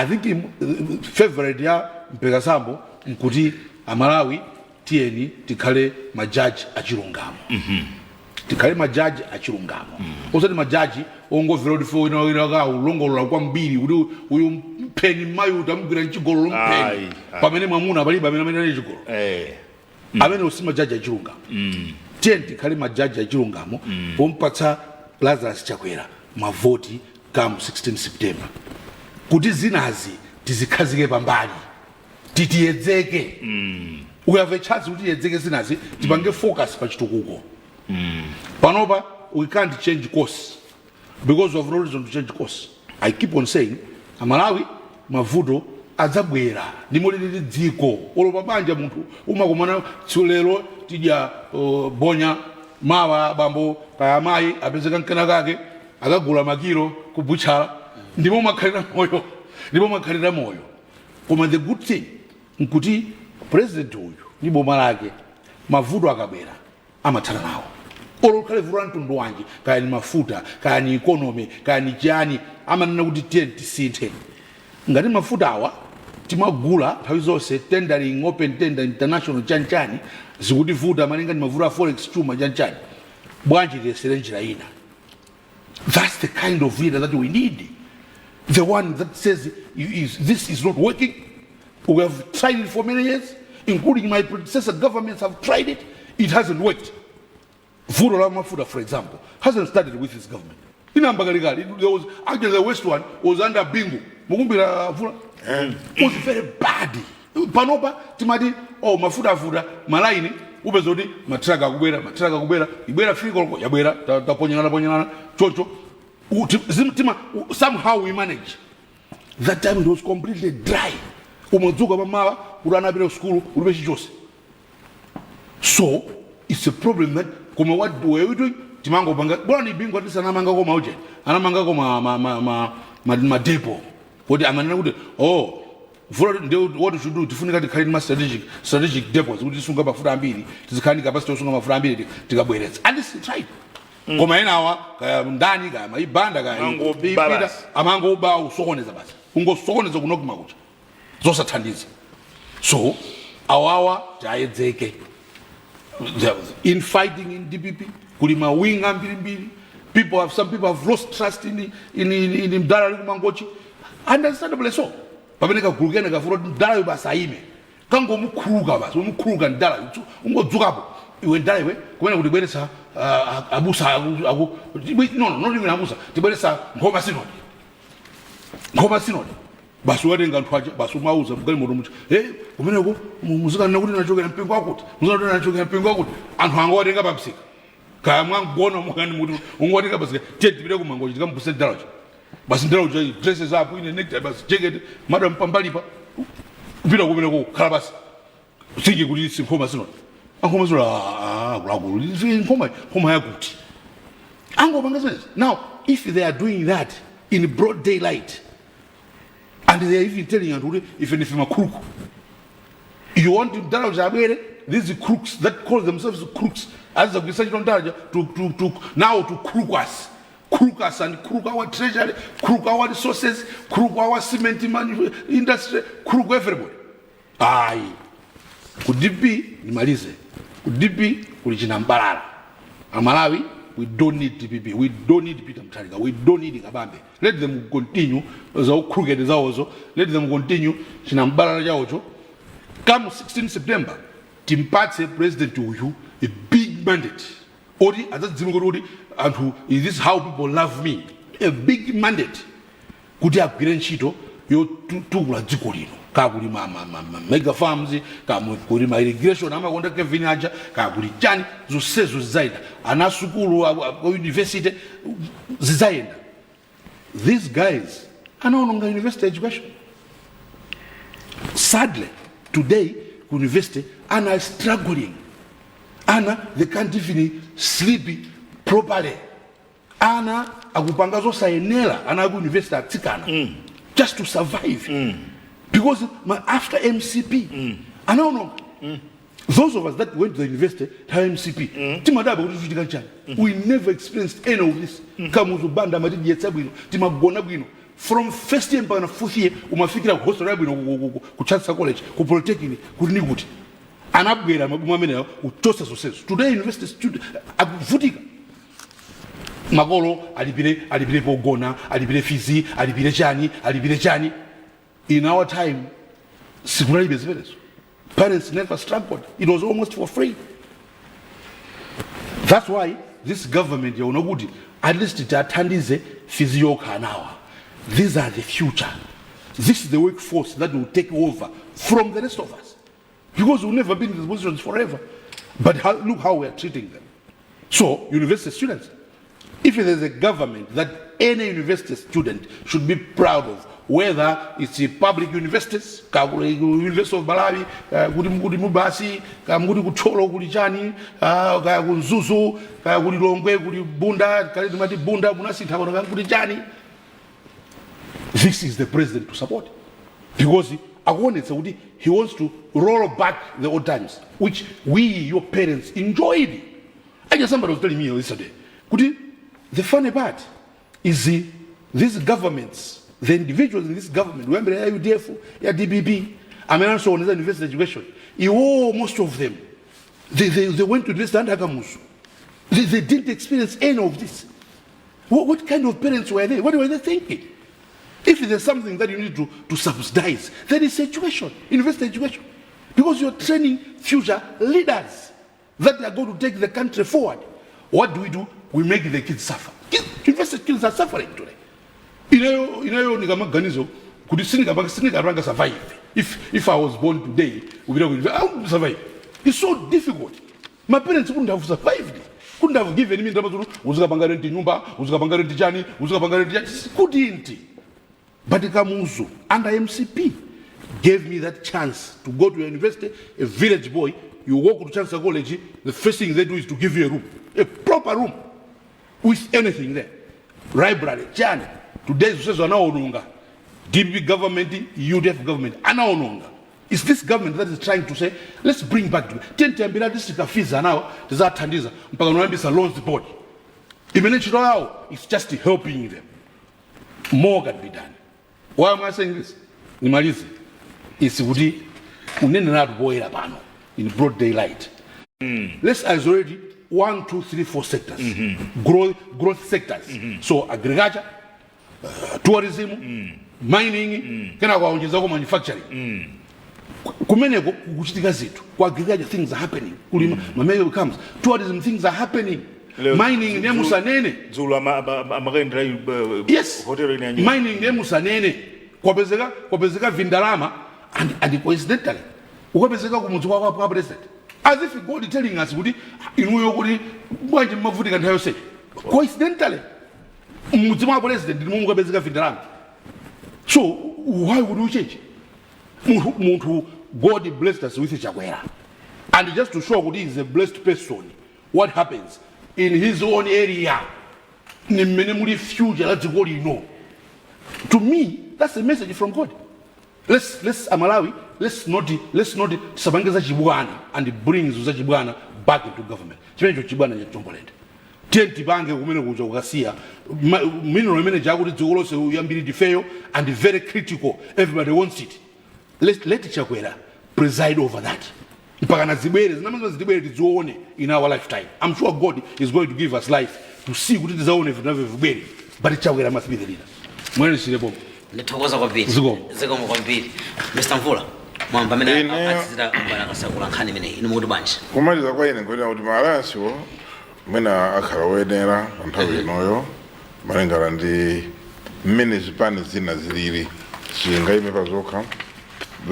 think favorite ya Mpeka Sambo nkuti Malawi tieni tikhale majaji achilungamo. Tikhale majaji achilungamo. Osati majaji ongovera kuti fo ina ulongolola kwa mbiri kuti uyu mpeni mayu utamugwira nchigolo mpeni pamene mwamuna palibe amene amene chigolo amene usima majaji achilungamo. Tieni tikhale majaji achilungamo pompatsa Lazarus Chakwera mavoti kam 16 September kuti zinazi tizikhazike pambali titiyedzeke. We have a chance kuti tiyedzeke zinazi tipange focus pa chitukuko. Panopa we can't change course because of no reason to change course. I keep on saying Malawi mavuto adzabwera ndimolili dziko olopa banja munthu umakumana tsulero tidya bonya mawa bambo kaya mai apezeka nkana kake akagula makilo kubuchala ndimo makhalira moyo koma the good thing nkuti president uyu ni boma lake mavuto akabwera amathana nawo olokhale vuto mtundu wanji kaya ni mafuta kaya ni economy kaya ni chani amanena kuti tisinthe ngati mafuta awa timagula nthawi zonse tendering open tender international chanchani zikuti vuta malinga ni mavuto a forex chuma chanchani bwanji tesere njira ina. That's the kind of leader that we need. The one that says this is not working. We have tried it for many years, including my predecessor governments have tried it. It hasn't worked. Vudo Mafuda, for example, hasn't started with his government. In Ambagarigal, there was actually the West one was under Bingu. It was very bad. Panopa, Timadi, Mafuda, Malaini, Ubezodi, Matraga Kubera, Ibera Frigo, Yabera, Taponyana, Chocho. Somehow we managed. That time it was completely dry. So it's a problem that what do we doing? Timango banga bwana ibingwa tisa na manga ko mauje ana manga ko ma depot what amana kuti what we should do tifunika tikhali ma strategic depots kuti sunga mafuta ambiri tizikhani capacity sunga mafuta ambiri tikabweretsa and this is right koma ena awa kaya ndani kaya maibanda kaya ngobipita amango ba usokoneza basi ungosokoneza kunokuma kucha zosathandiza. So awawa tayedzeke in fighting in DPP kulima winga mbili some people have lost trust in mdala kumangochi understandably so pameneka gulukene kafuro mdala yobasaime kango mukhuruka basi umukhuruka mdala ungodzukapo iwe ndala iwe kumene kuti bweresa abusa no not even abusa tibweresa ngoma sinodi basi watenga ntwaje basi umauza mgali moto mucho kumeneko muzika nakuti nachokera mpingo akuti muzika nachokera mpingo akuti anthu anga watenga pamsika kaya mwangona mwani muti ungotenga basi tedibire kumangochi tikambuse ndalacho basi ndalacho dresses up ine necktie basi jacket madam pambalipa kupita kumeneko khala basi sije kuti sinkhoma sinodi ankoma zola kulakulu nkoma yakuti angopanga zimene. Now if they are doing that in broad daylight and they are even telling you, even if you're a crook, you want to these crooks that call themselves crooks, as we said on to crook us and crook our treasury, crook our resources, crook our cement industry, crook everybody. Aye. Could it be Nimalize? Could it be Kulichinambalala? Malawi, we don't need DPP, we don't need Peter Mutharika, we don't need Kabambe. Let them continue, let them continue, come 16 September, Timvetse President Uyu, a big mandate. Odi, and who is this how people love me? A big mandate. Could you have Chito, you two Rajikolino, Kabuli mega farms, Kamuri my irrigation, I'm going to get Vinaja, Kabuli Jan, Zuses Zaida, Anasukuru University Zaida. These guys are no longer university education. Sadly, today, university are struggling. Ana, they can't even sleep properly. Ana, agupangazo sayenela, ana agu university atikana. Just to survive. Because after MCP, I don't know. Those of us that went to the university have MCP. We never experienced any of this. From first year to fourth year, umafikira kuhosora bwino ku Chancellor College, ku Polytechnic, ku Niguti. An upgrade amamene utosa success. Today university student avutika. Magolo alibire pogona, alibire fizi, alibire chani. In our time, sikulali beziverezo. Parents never struggled. It was almost for free. That's why this government yaunogudi at least itathandize fizi yokhanawa. These are the future. This is the workforce that will take over from the rest of us. Because we've never been in these positions forever. But look how we are treating them. So, university students, if there's a government that any university student should be proud of, whether it's a public universities, University of Malawi, Gudi Mubasi, Gudi Kucholo, Gudi Chani, Gudi Zuzu, Gudi Longwe, Gudi Bunda, Kalimati Bunda, Bunasi, Gudi Chani. This is the president to support. Because he wants to roll back the old times, which we, your parents, enjoyed. I guess somebody was telling me yesterday. The funny part is these governments, the individuals in this government, remember UDF, DBB, also on university education, most of them, they went to university under Kamusu. They didn't experience any of this. What kind of parents were they? What were they thinking? If there's something that you need to subsidize, that is education, university education. Because you're training future leaders that are going to take the country forward. What do? We make the kids suffer. University kids are suffering today. Survive. If I was born today, I would survive. It's so difficult. My parents wouldn't have survived. Couldn't have given me couldn't. But Kamuzu, under MCP, gave me that chance to go to a university, a village boy. You walk to Chancellor College, the first thing they do is to give you a room, a proper room, with anything there. Library, Chani. Today, DB government, UDF government, Anaononga. It's this government that is trying to say, let's bring back to Tentambila district of Fiza now, there's that Tandiza, Mpaganwambisa loans the body. It's just helping them. More can be done. Why am I saying this? Nimalize. It's in broad daylight. Let's isolate 1, 2, 3, 4 sectors. Growth sectors. So agriculture, tourism, mining, manufacturing. Agriculture things are happening. Comes. Tourism things are happening. Mining nemusanene. Yes. Mining nemusanene. Kwabezeka Vindalama and coincidentally. Kwabezeka kumuzwa kwa president. As if God is telling us coincidentally. Muzwa president kwabezeka Vindalama. So why would we change? God blessed us with Chakwera. And just to show God is a blessed person, what happens? In his own area, future, that's what you know. To me, that's a message from God. Let's Malawi, let's not Sabangeza Chibwana and bring Chibwana back into government. Chibwana is Tomboland. Bange women who Gasia, mineral manager to also Yambiri Defeo, and very critical. Everybody wants it. Let Chakwera preside over that. mpaka na zibwere zinamazwa zibwere tizione in our lifetime. I'm sure God is going to give us life to see kuti tizaone vinavyo vibwere but chawera must be the leader. Mwene sirepo ndithokoza kwambiri zikomo kwambiri Mr. Mvula mwamba amene atizira mbana kasakula nkhani imene inu mukuti bwanji kumaliza kwa ine ngoja kuti maalayansiwo mwina akhala woyenera nthawi inoyo malingana ndi mmene zipani zina zilili zingayime pazokha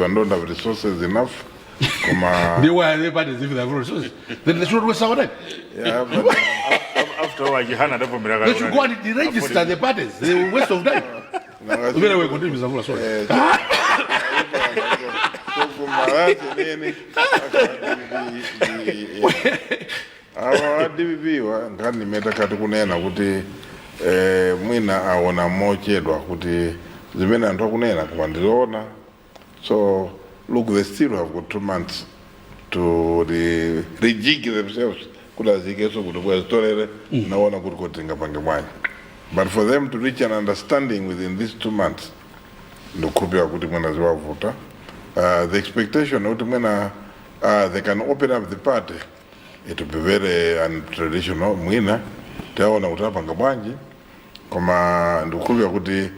ndonda with resources enough koma they were party if they have resources then they should waste our time. yeah, but after all Johanna ndavomera They should go and register the parties. They will waste of time. We're going to continue, Mr. Mvula, sorry. Awa DPP wa ngani meta kati kunena kuti mwina aona mochedwa kuti zimene anthu akunena koma ndizoona. So look, they still have got 2 months to rejig themselves kuti azikeso kuti kwazitorere naona kuti kotenga pange mwanyi. But for them to reach an understanding within these 2 months, ndokhulupirira kuti mwina ziwavuta. The expectation kuti mwina they can open up the party, it will be very untraditional. Mwina taona kuti apanga bwanji koma ndokhulupirira kuti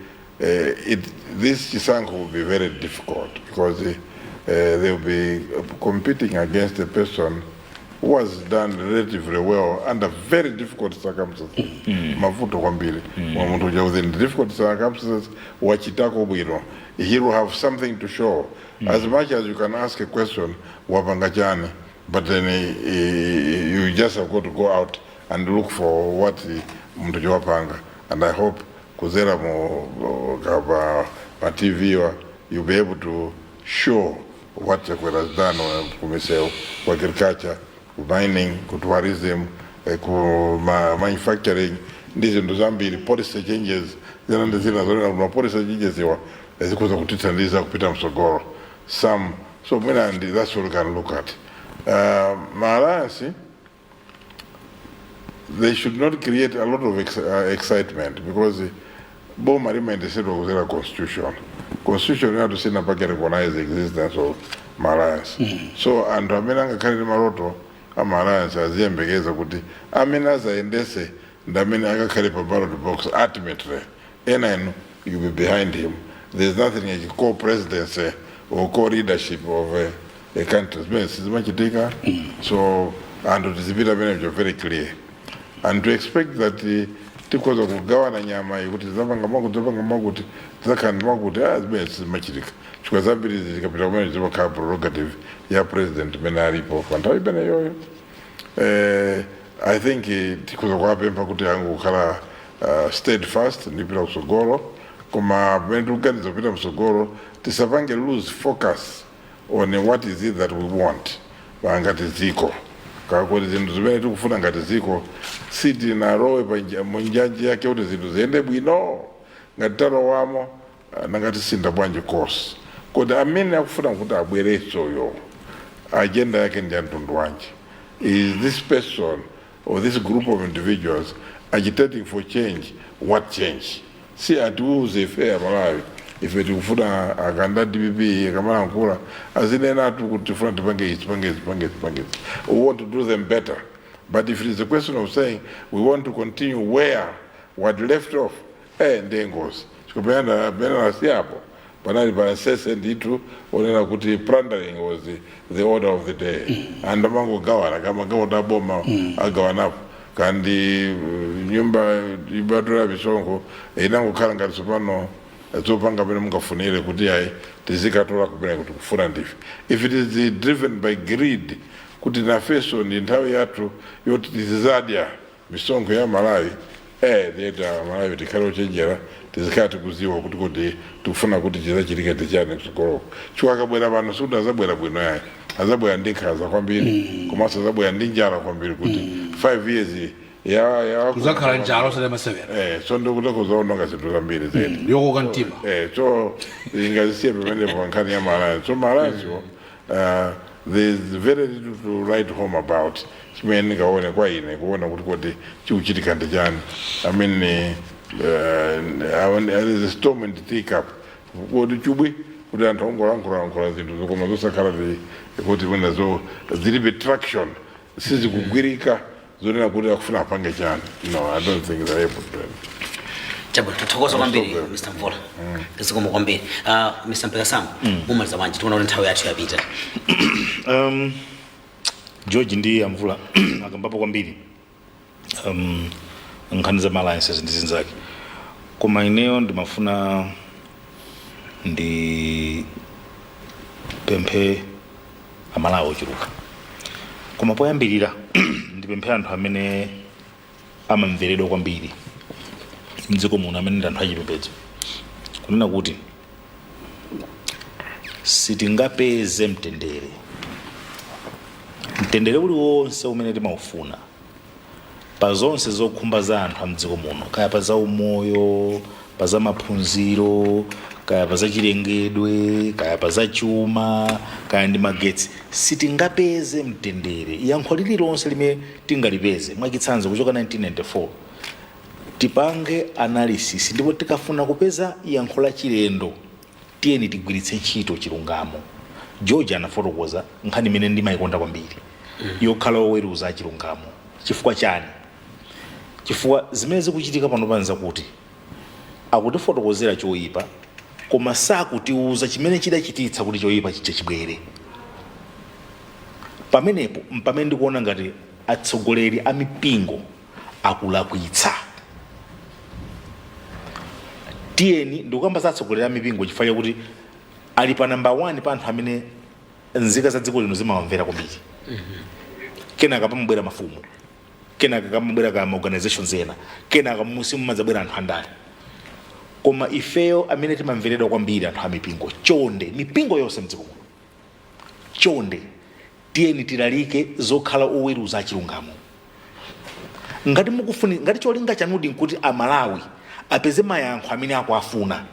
this chisankho will be very difficult because they will be competing against a person who has done relatively well under very difficult circumstances. Mavuto kwambiri. Wamuntu uja within difficult circumstances wachitako bwino. He will have something to show. As much as you can ask a question, wapanga chani, but then you just have got to go out and look for what muntu uja wapanga. And I hope kuzera mo kaba TV you'll be able to show what Chakwera has done kumeseo kwa agriculture, mining, tourism, manufacturing. Ndizo ndo zambiri policy changes zina policy changes zikuza kutithandiza kupita msogoro some. So mwina and that's what we can look at. Maalyansi, they should not create a lot of excitement because boma limaendesedwa kuzera constitution ya tusina pake recognize the existence of Maalyansi. So anthu amene angakhalire maloto a Maalyansi aziyembekeza kuti amene azaendese ndamene akakhale pa ballot box ultimately ena you be behind him. There's nothing like co-presidency or co-leadership of a country. So and it is very clear. And to expect that because of kugawana nyama ikuti zapanga makuti zakandi makuti machirika chikwa zambiri zikapita kumene zivakhala prerogative ya president mene alipo panthawi pene yoyo. I think tikuza kuwapempha kuti angu kukhala steadfast ndipita kusogolo koma pamene tikuganiza kupita kusogolo tisapange lose focus on what is it that we want ngati ziko kakoti zinthu zimene tikufuna ngati ziko siti narowe munjanji yake kuti zinthu ziyende bwino ngati talowamo nangati sinda bwanji course kodi amene akufuna kuti abweretsoyo agenda yake ndi mtundu wanji. Is this person or this group of individuals agitating for change? What change? Si atiuze fair Malawi ife tikufuna akanda DPP kamala nkula azinena atu kuti tifuna tipange. We want to do them better. But if it is a question of saying we want to continue where what left off, ndengos chikupenda bena siapo panali panasese nditu onena kuti plundering was the order of the day. And amango gawana kama gawana boma agawanapo kandi nyumba ibadura bisongo inango khala ngati sopano zopanga pene mungafunire kuti ayi tizikatola kupena kuti kufuna ndife. If it is driven by greed kuti nafeso ndi nthawi yathu yoti tizizadya misongo ya Malawi deta Malawi tikhale ochenjera tizikhala tikuziwa kuti tikufuna kuti chizachitika tichane kusogolo chifukwa akabwera pano sikuti azabwera bwino yayi azabwera ndi nkhanza kwambiri komanso azabwera ndi njala kwambiri kuti 5 years ya kuzakhala njalo sema 7 so ndikuti zaononga zinthu zambiri zedi yoko kantima so ingazisiye pamene pa nkhani ya Maalyansi. So Maalyansi there's very little to write home about. Chimene ndikaone kwa ine kuona kuti chikuchitika ndi chani. I mean there is a storm in the teacup. Kuti chubwi kuti anthu ongolankhula zinthu koma zosakhala kuti mwenazo zilibe traction sizikugwirika zonena kuti akufuna apange chani. No, I don't think they're able to. Chabwino tuthokoza kwambiri Mr. Mvola. Zikomo kwambiri. Mr. Mpekasango, mumaliza bwanji tiona kuti nthawi yathu yapita. George ndi Mvula akambapo kwambiri nkhani za alliances ndi zinzake. Koma ineyo ndimafuna ndi pemphe amalawi ochuluka. Koma poyambirira ndipemphe anthu amene amamveredwa kwambiri mdziko muno amene ndi anthu achipembedzo kunena kuti sitingapeze mtendere uliwonse umene timaufuna pa zonse zokhumba za anthu a mdziko muno, kaya pa za umoyo, pa za maphunziro, kaya pa za chilengedwe, kaya pa za chuma, kaya ndi magetsi. Sitingapeze mtendere yankho lililonse limene tingalipeze mwachitsanzo kuchoka 1994 tipange analysis ndipo tikafuna kupeza yankho la chilendo tiyeni tigwiritse ntchito chilungamo. George anafotokoza nkhani imene ndimayikonda kwambiri yokhala oweruza chilungamo. Chifukwa chani? Chifukwa zimene zikuchitika pano panza kuti akutifotokozera choyipa koma sakutiuza chimene chidachititsa kuti choyipa chibwere. Pamenepo mpamene ndikuona ngati atsogoleri a mipingo akulakwitsa. Tiyeni ndikukamba za atsogoleri a mipingo chifukwa kuti ali pa number 1 pa anthu amene nzika za dziko lino zimawamvera kwambiri. Kenaka pamabwera mafumu, kenaka kamabwera kama organizations ena, kenaka musimu madzabwera anthu andale. Koma ifeyo amene timamveredwa kwambiri anthu a mipingo, chonde mipingo yonse mdziko muno, chonde tiyeni tilalike zokhala oweruza chilungamo. Ngati cholinga chanudi nkuti amalawi apeze mayankho amene akuafuna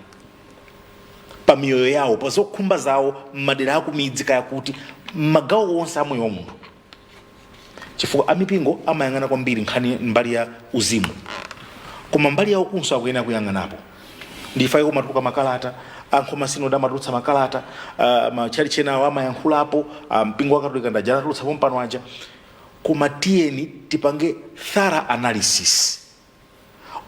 pa miyoyo yawo, pa zokhumba zawo m'madera akumidzi kaya kuti magawo onse a moyo wa munthu. Chifukwa amipingo amayang'ana kwambiri nkhani mbali ya uzimu, koma mbali yawo kunso akuyena kuyang'anapo. Ndifaye kumatuka makalata, ankhoma sinoda amatulutsa makalata, machalichi enawo amayankhulapo, mpingo wa Katolika ndajala atulutsapo mpano aja. Koma tiyeni tipange thorough analysis.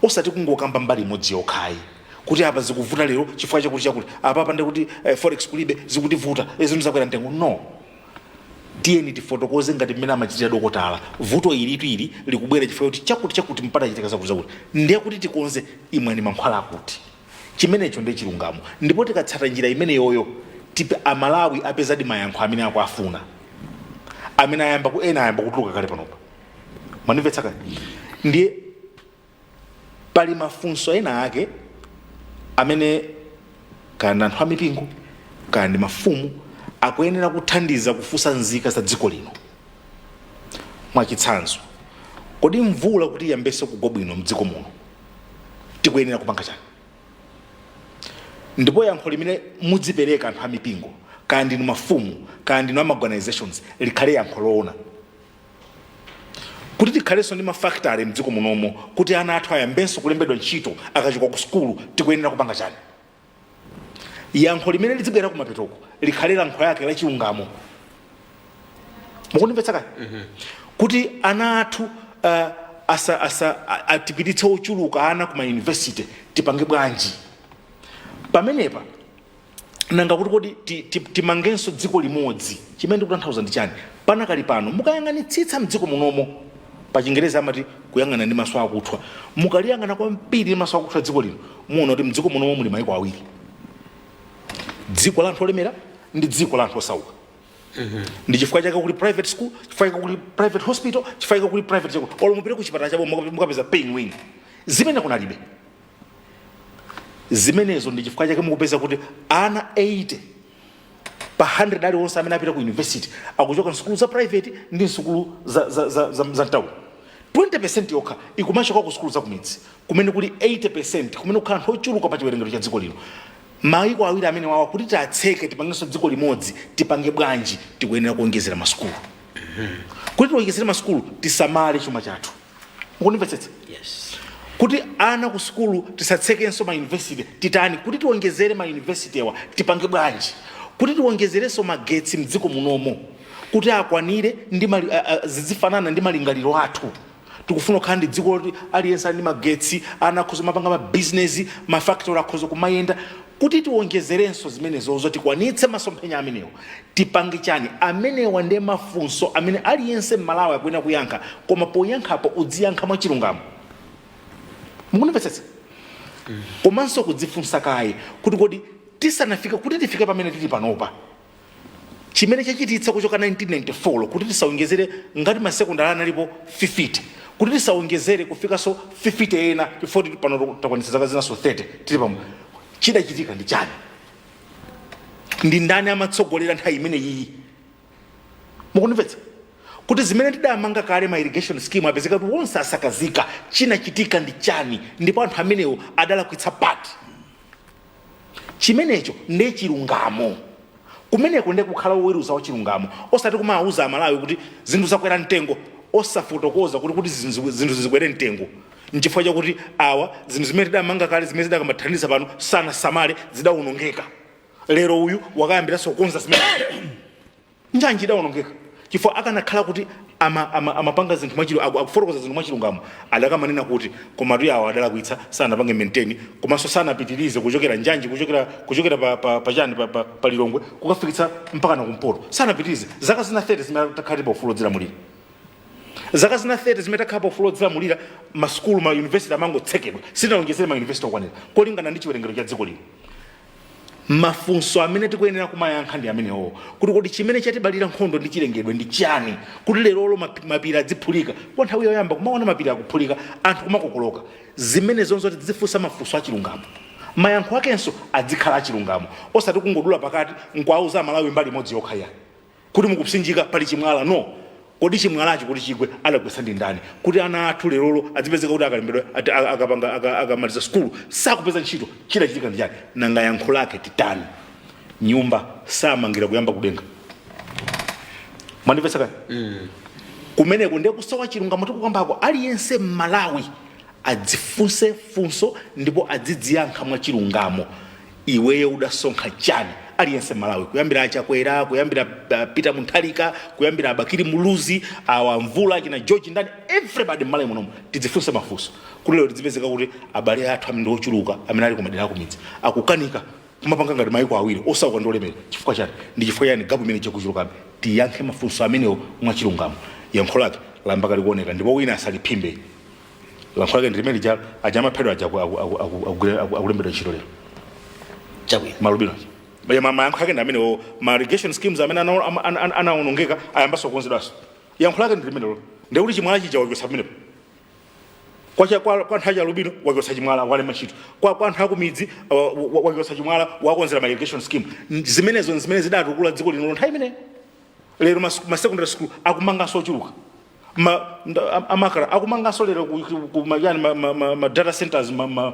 Osati kungokamba mbali imodzi yokhayi kuti apa zikuvuta lero chifukwa chakuti apa pande kuti forex kulibe zikutivuta zinthu zakwera mtengo. No, tiyeni tifotokoze ngati mmene amachitira dokotala vuto ili likubwera chifukwa kuti chakuti mpata chitika zakuti ndiye kuti tikonze imwani mankhwala akuti chimenecho ndi chilungamo. Ndipo tikatsata njira imene yoyo tipe amalawi apezadi mayankho amene akuafuna, amene ayamba kutuluka kale panopa. Manimvetsa kale ndiye pali mafunso ena ake amene kana anthu a mipingo kana ndi mafumu akuyenera kuthandiza kufunsa nzika za dziko lino. Mwachitsanzo, kodi mvula kuti yambese kugwa bwino mdziko muno tikuyenera kupanga chani? Ndipo yankho limene mudzipereka anthu a mipingo kana ndinu mafumu kana ndinu ama organizations likhale yankho loona. Kuti tikhalenso ndi mafactory mdziko munomo kuti ana athu ayambenso kulembedwa ntchito akachoka ku skulu tikuyenera kupanga chani? Yankho limene lidzibwera kumapetoko likhale yankho yake la chilungamo. Mukundimvetsa kale? Kuti ana athu atipititse ochuluka ana kuma university tipange bwanji? Pamenepa nanga kuti kodi timangenso dziko limodzi chimene ndikutanthauza ndi chani? Pana kali pano mukayang'anitsitsa mdziko munomo, pa Chingereza amati kuyang'ana ndi maso akuthwa. Mukaliyang'ana kwambiri ndi maso akuthwa dziko lino muona kuti mdziko munomo muli mayiko awiri, dziko la anthu olemera ndi dziko la anthu osauka. Ndi chifukwa chake kuli private school, chifukwa chake kuli private hospital, chifukwa chake kuli private chako olo mupire ku chipatala chabo mukapeza paying wing. Zimene kunalibe zimenezo. Ndi chifukwa chake mukupeza kuti ana 80 pa 100 ali onse amene apita ku university akuchoka nsukulu za private ndi nsukulu za town. 20% yokha ikumachoka ku skulu za kumidzi kumene kuli 80% kumene kukhala anthu ochuluka pa chiwerengero cha dziko lino. Mayiko awiri amene wawa kuti tatseke tipangenso dziko limodzi tipange bwanji tikuyenera kuongezera masukulu. Kuti tiongezere masukulu tisamale chuma chathu. Mukundimvetsetsa? Yes. kuti ana ku skulu tisatsekenso ma university titani kuti tiwongezere ma university yawa tipange bwanji kuti tiwongezereso magetsi mdziko munomo kuti akwanire ndi zizifanana ndi malingaliro athu tikufuna kukhala ndi dziko loti aliyense ali ndi magetsi ana akhoza mapanga ma business ma factory akhoza kumayenda kuti tiwongezerenso zimenezo zoti tikwanitse masomphenya amenewo tipange chani amenewa ndi mafunso amene aliyense m'Malawi akuyenera kuyankha koma poyankhapo udziyankha mwa chilungamo mukunimvetsetsa komanso kudzifunsa kaye kuti kodi tisanafika kuti tifike pamene tili panopa chimene chachititsa kuchoka 1994 kuti tisawongezere ngati masekondari analipo 50 kuti tisawongezere kufikaso 50 ena chifukwa pano takwanitsa zaka zinaso 30 tili pamwe chidachitika ndi chani ndi ndani amatsogolera nthawi imene iyi mukunimvetsa kuti zimene tidamanga kale ma irrigation scheme apezeka kuti wonse asakazika chinachitika ndi chani ndipo anthu amenewo adalakwitsa pati chimenecho ndi chilungamo kumeneko ndi kukhala woweruza wa chilungamo osati kumawuza Amalawi kuti zinthu zakwera mtengo osafotokoza kuti zinthu zikwere mtengo nchifukwa chakuti awa zinthu zimene tidamanga kale zimene zidakambathandiza pano sanasamale zidawonongeka lero uyu wakayambiranso kukonza zimene njanji idawonongeka chifukwa akanakhala kuti amapanga zinthu akufotokoza zinthu mwachilungamo adakamanena kuti koma tu awa adalakwitsa sanapange maintain komanso sanapitirize kuchokera njanji kuchokera pachani pa Lilongwe kukafikitsa mpaka na kumpoto sanapitirize zaka zina 30 zimene takhala pa ufulo zilamulira zaka zina 30 zimene takhala pa ufulo zilamulira maskulu ma university amangotsekedwa sitinawonjezere ma university okwanira kolingana ndi chiwerengero cha dziko lino mafunso amene tikuyenera kumayankha ndi amenewo kuti kodi chimene chatibalira nkhondo ndi chilengedwe ndi chani kuti lerolo mapiri adziphulika kwa nthawi yoyamba kumaona mapiri akuphulika anthu kumakokoloka zimene zonzoti tizifunsa mafunso achilungamo mayankho akenso adzikhala achilungamo osati kungodula pakati nkwauza Amalawi mbali imodzi yokha yani kuti mukupsinjika pali chimwala no kodi chimwalacho kuti chigwe adagwetsa ndi ndani kuti ana athu lerolo adzipezeka kuti akalembedwa akamaliza skulu sakupeza ntchito chidachitika ndi chani nanga yankho lake titani nyumba samangira kuyamba kudenga mwandipesa kani kumeneko ndiye kusowa chilungamo tikukambako aliyense m'Malawi adzifunse funso ndipo adzidziyankha mwa chilungamo iweyo udasonkha chani aliyense Malawi kuyambira achakwera kuyambira Peter Munthalika kuyambira Abakiri Muluzi awa Mvula kina George ndani everybody Malawi munomu tidzifunse mafunso kuti lero tidzipezeka kuti abale athu amene ochuluka amene ali kumadera kumidzi akukanika kumapanga ngati mayiko awiri osauka ndi olemera chifukwa chani ndi chifukwa yani government chakuchuluka tiyankhe mafunso amenewo mwa chilungamo yankho lake lambaka likuoneka ndipo wina asaliphimbe yankho lake ndi limene lija ajamaphedwa aja akulembedwa ntchito lero chabwino malubino mayankho ake ndi amenewo ma irrigation schemes amene anaonongeka ayambaso kukonzedwanso yankho lake ndi limenelo ndi kuti chimwala chija wakiwesa pamenepo kwa nthawi ya lubino wakiwesa chimwala wale machito kwa nthawi kumidzi wakiwesa chimwala wakonzera ma irrigation scheme zimenezo zimene zidatukula dziko lino nthawi imene lero ma secondary school akumanganso ochuluka amakara akumanganso lero ma data centers ma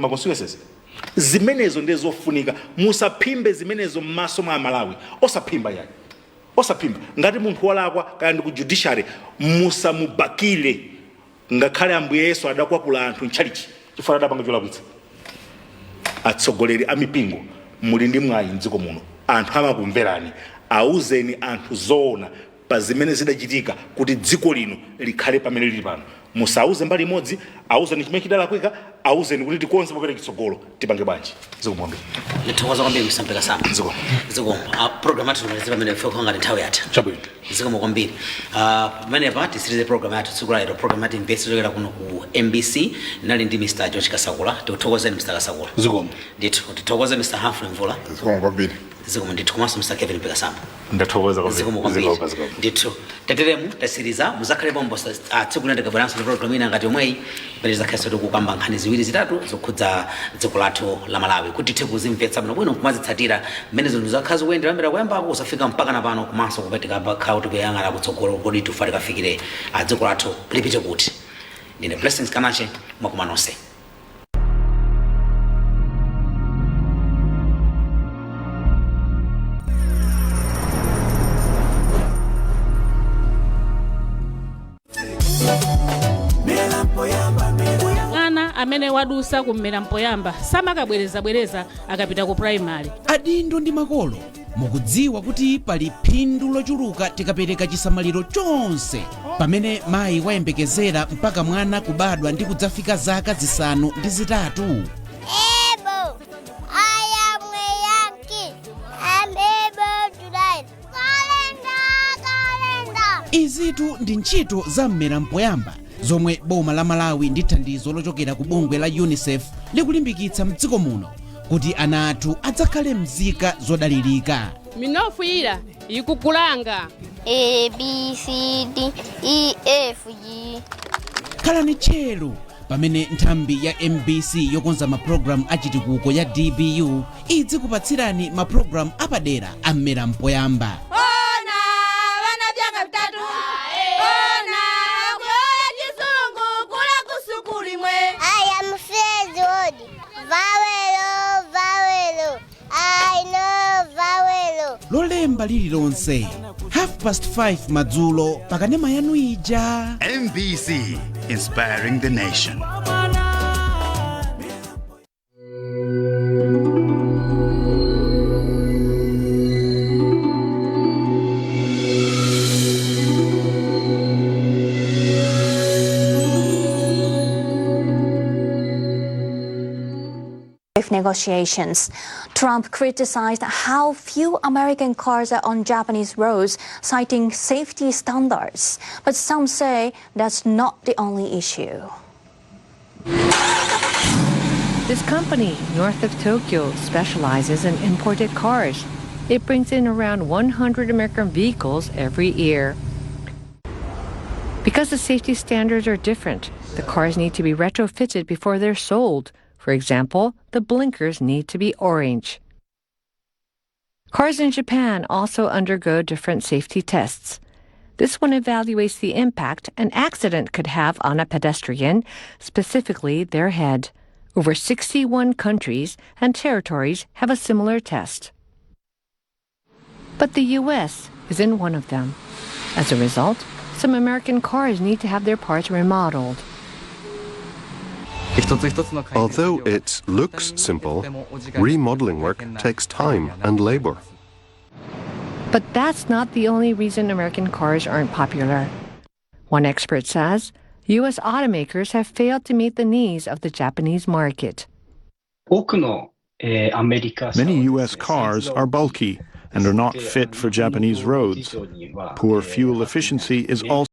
constituencies zimenezo ndizofunika musaphimbe zimenezo m'maso mwa Malawi osaphimba yani osaphimba ngati munthu walakwa kaya ndi ku judiciary musamubakile ngakhale Ambuye Yesu adakwapula anthu ntchalichi chifukwa adapanga cholakwitsa atsogoleri amipingo muli ndi mwayi mdziko muno anthu amakumverani auzeni anthu zoona pa zimene zidachitika kuti dziko lino likhale pamene lili pano musauze mbali imodzi auzeni chimene chidalakwika auzeni kuti tikonze popera chitsogolo tipange bwanji zikumwambira ndithokoza kwambiri msampeka sana ziko program yathu imaliza pamene fika ngati nthawi yatha chabwino ziko kwambiri pamene tisirize program yathu tsiku lero program yathu Timvetse chokera kuno ku MBC nali ndi Mr. George Kasakula tikuthokozeni Mr. Kasakula ziko ndithu tithokoze Mr. Humphrey Mvula ziko kwambiri ziko ndithu komanso Mr. Kevin Mpekasamba ndathokoza kwambiri ndithu tateremu tasiriza muzakhale bombo tsiku lina tikabweranso ndi program ina ngati yomweyi pamene zakhaso tikukamba nkhani ziwiri zitatu zokhudza dziko lathu la Malawi kuti tithe kuzimvetsa bwino kumazitsatira mmene zinthu zakhazi kuyendera kuyambako usafika mpaka na pano komanso kupatika bakhawo tikuyang'ana kutsogolo kodi tufa tikafikire dziko lathu lipite kuti ndine Blessings Kanache mwakuma nonse. amene wadusa kummera mpoyamba samakabwereza akapita ku primary. Adindo ndi makolo mukudziwa kuti pali phindu lochuluka tikapereka chisamaliro chonse pamene mayi wayembekezera mpaka mwana kubadwa ndi kudzafika zaka zisanu ndi zitatu. Able. I am a Yankee. I'm able to ride. Calendar. Izitu ndi ntchito za mmera mpoyamba zomwe boma la Malawi ndi thandizo lochokera ku bungwe la UNICEF likulimbikitsa mdziko muno kuti ana athu adzakhale mzika zodalirika. Minofu ila ikukulanga A, B, C, D, E, F, G. Khalani tcheru pamene nthambi ya MBC yokonza mapulogalamu achitukuko ya DBU idzikupatsirani mapulogalamu apadera a mmera mpoyamba. I am Fred. Vowel. I know vowel. Lolemba lililonse 5:30 madzulo pakanema yanu ija. MBC, inspiring the nation. Negotiations. Trump criticized how few American cars are on Japanese roads, citing safety standards. But some say that's not the only issue. This company, north of Tokyo, specializes in imported cars. It brings in around 100 American vehicles every year. Because the safety standards are different, the cars need to be retrofitted before they're sold. For example, the blinkers need to be orange. Cars in Japan also undergo different safety tests. This one evaluates the impact an accident could have on a pedestrian, specifically their head. Over 61 countries and territories have a similar test. But the U.S. isn't one of them. As a result, some American cars need to have their parts remodeled. Although it looks simple, remodeling work takes time and labor. But that's not the only reason American cars aren't popular. One expert says U.S. automakers have failed to meet the needs of the Japanese market. Many U.S. cars are bulky and are not fit for Japanese roads. Poor fuel efficiency is also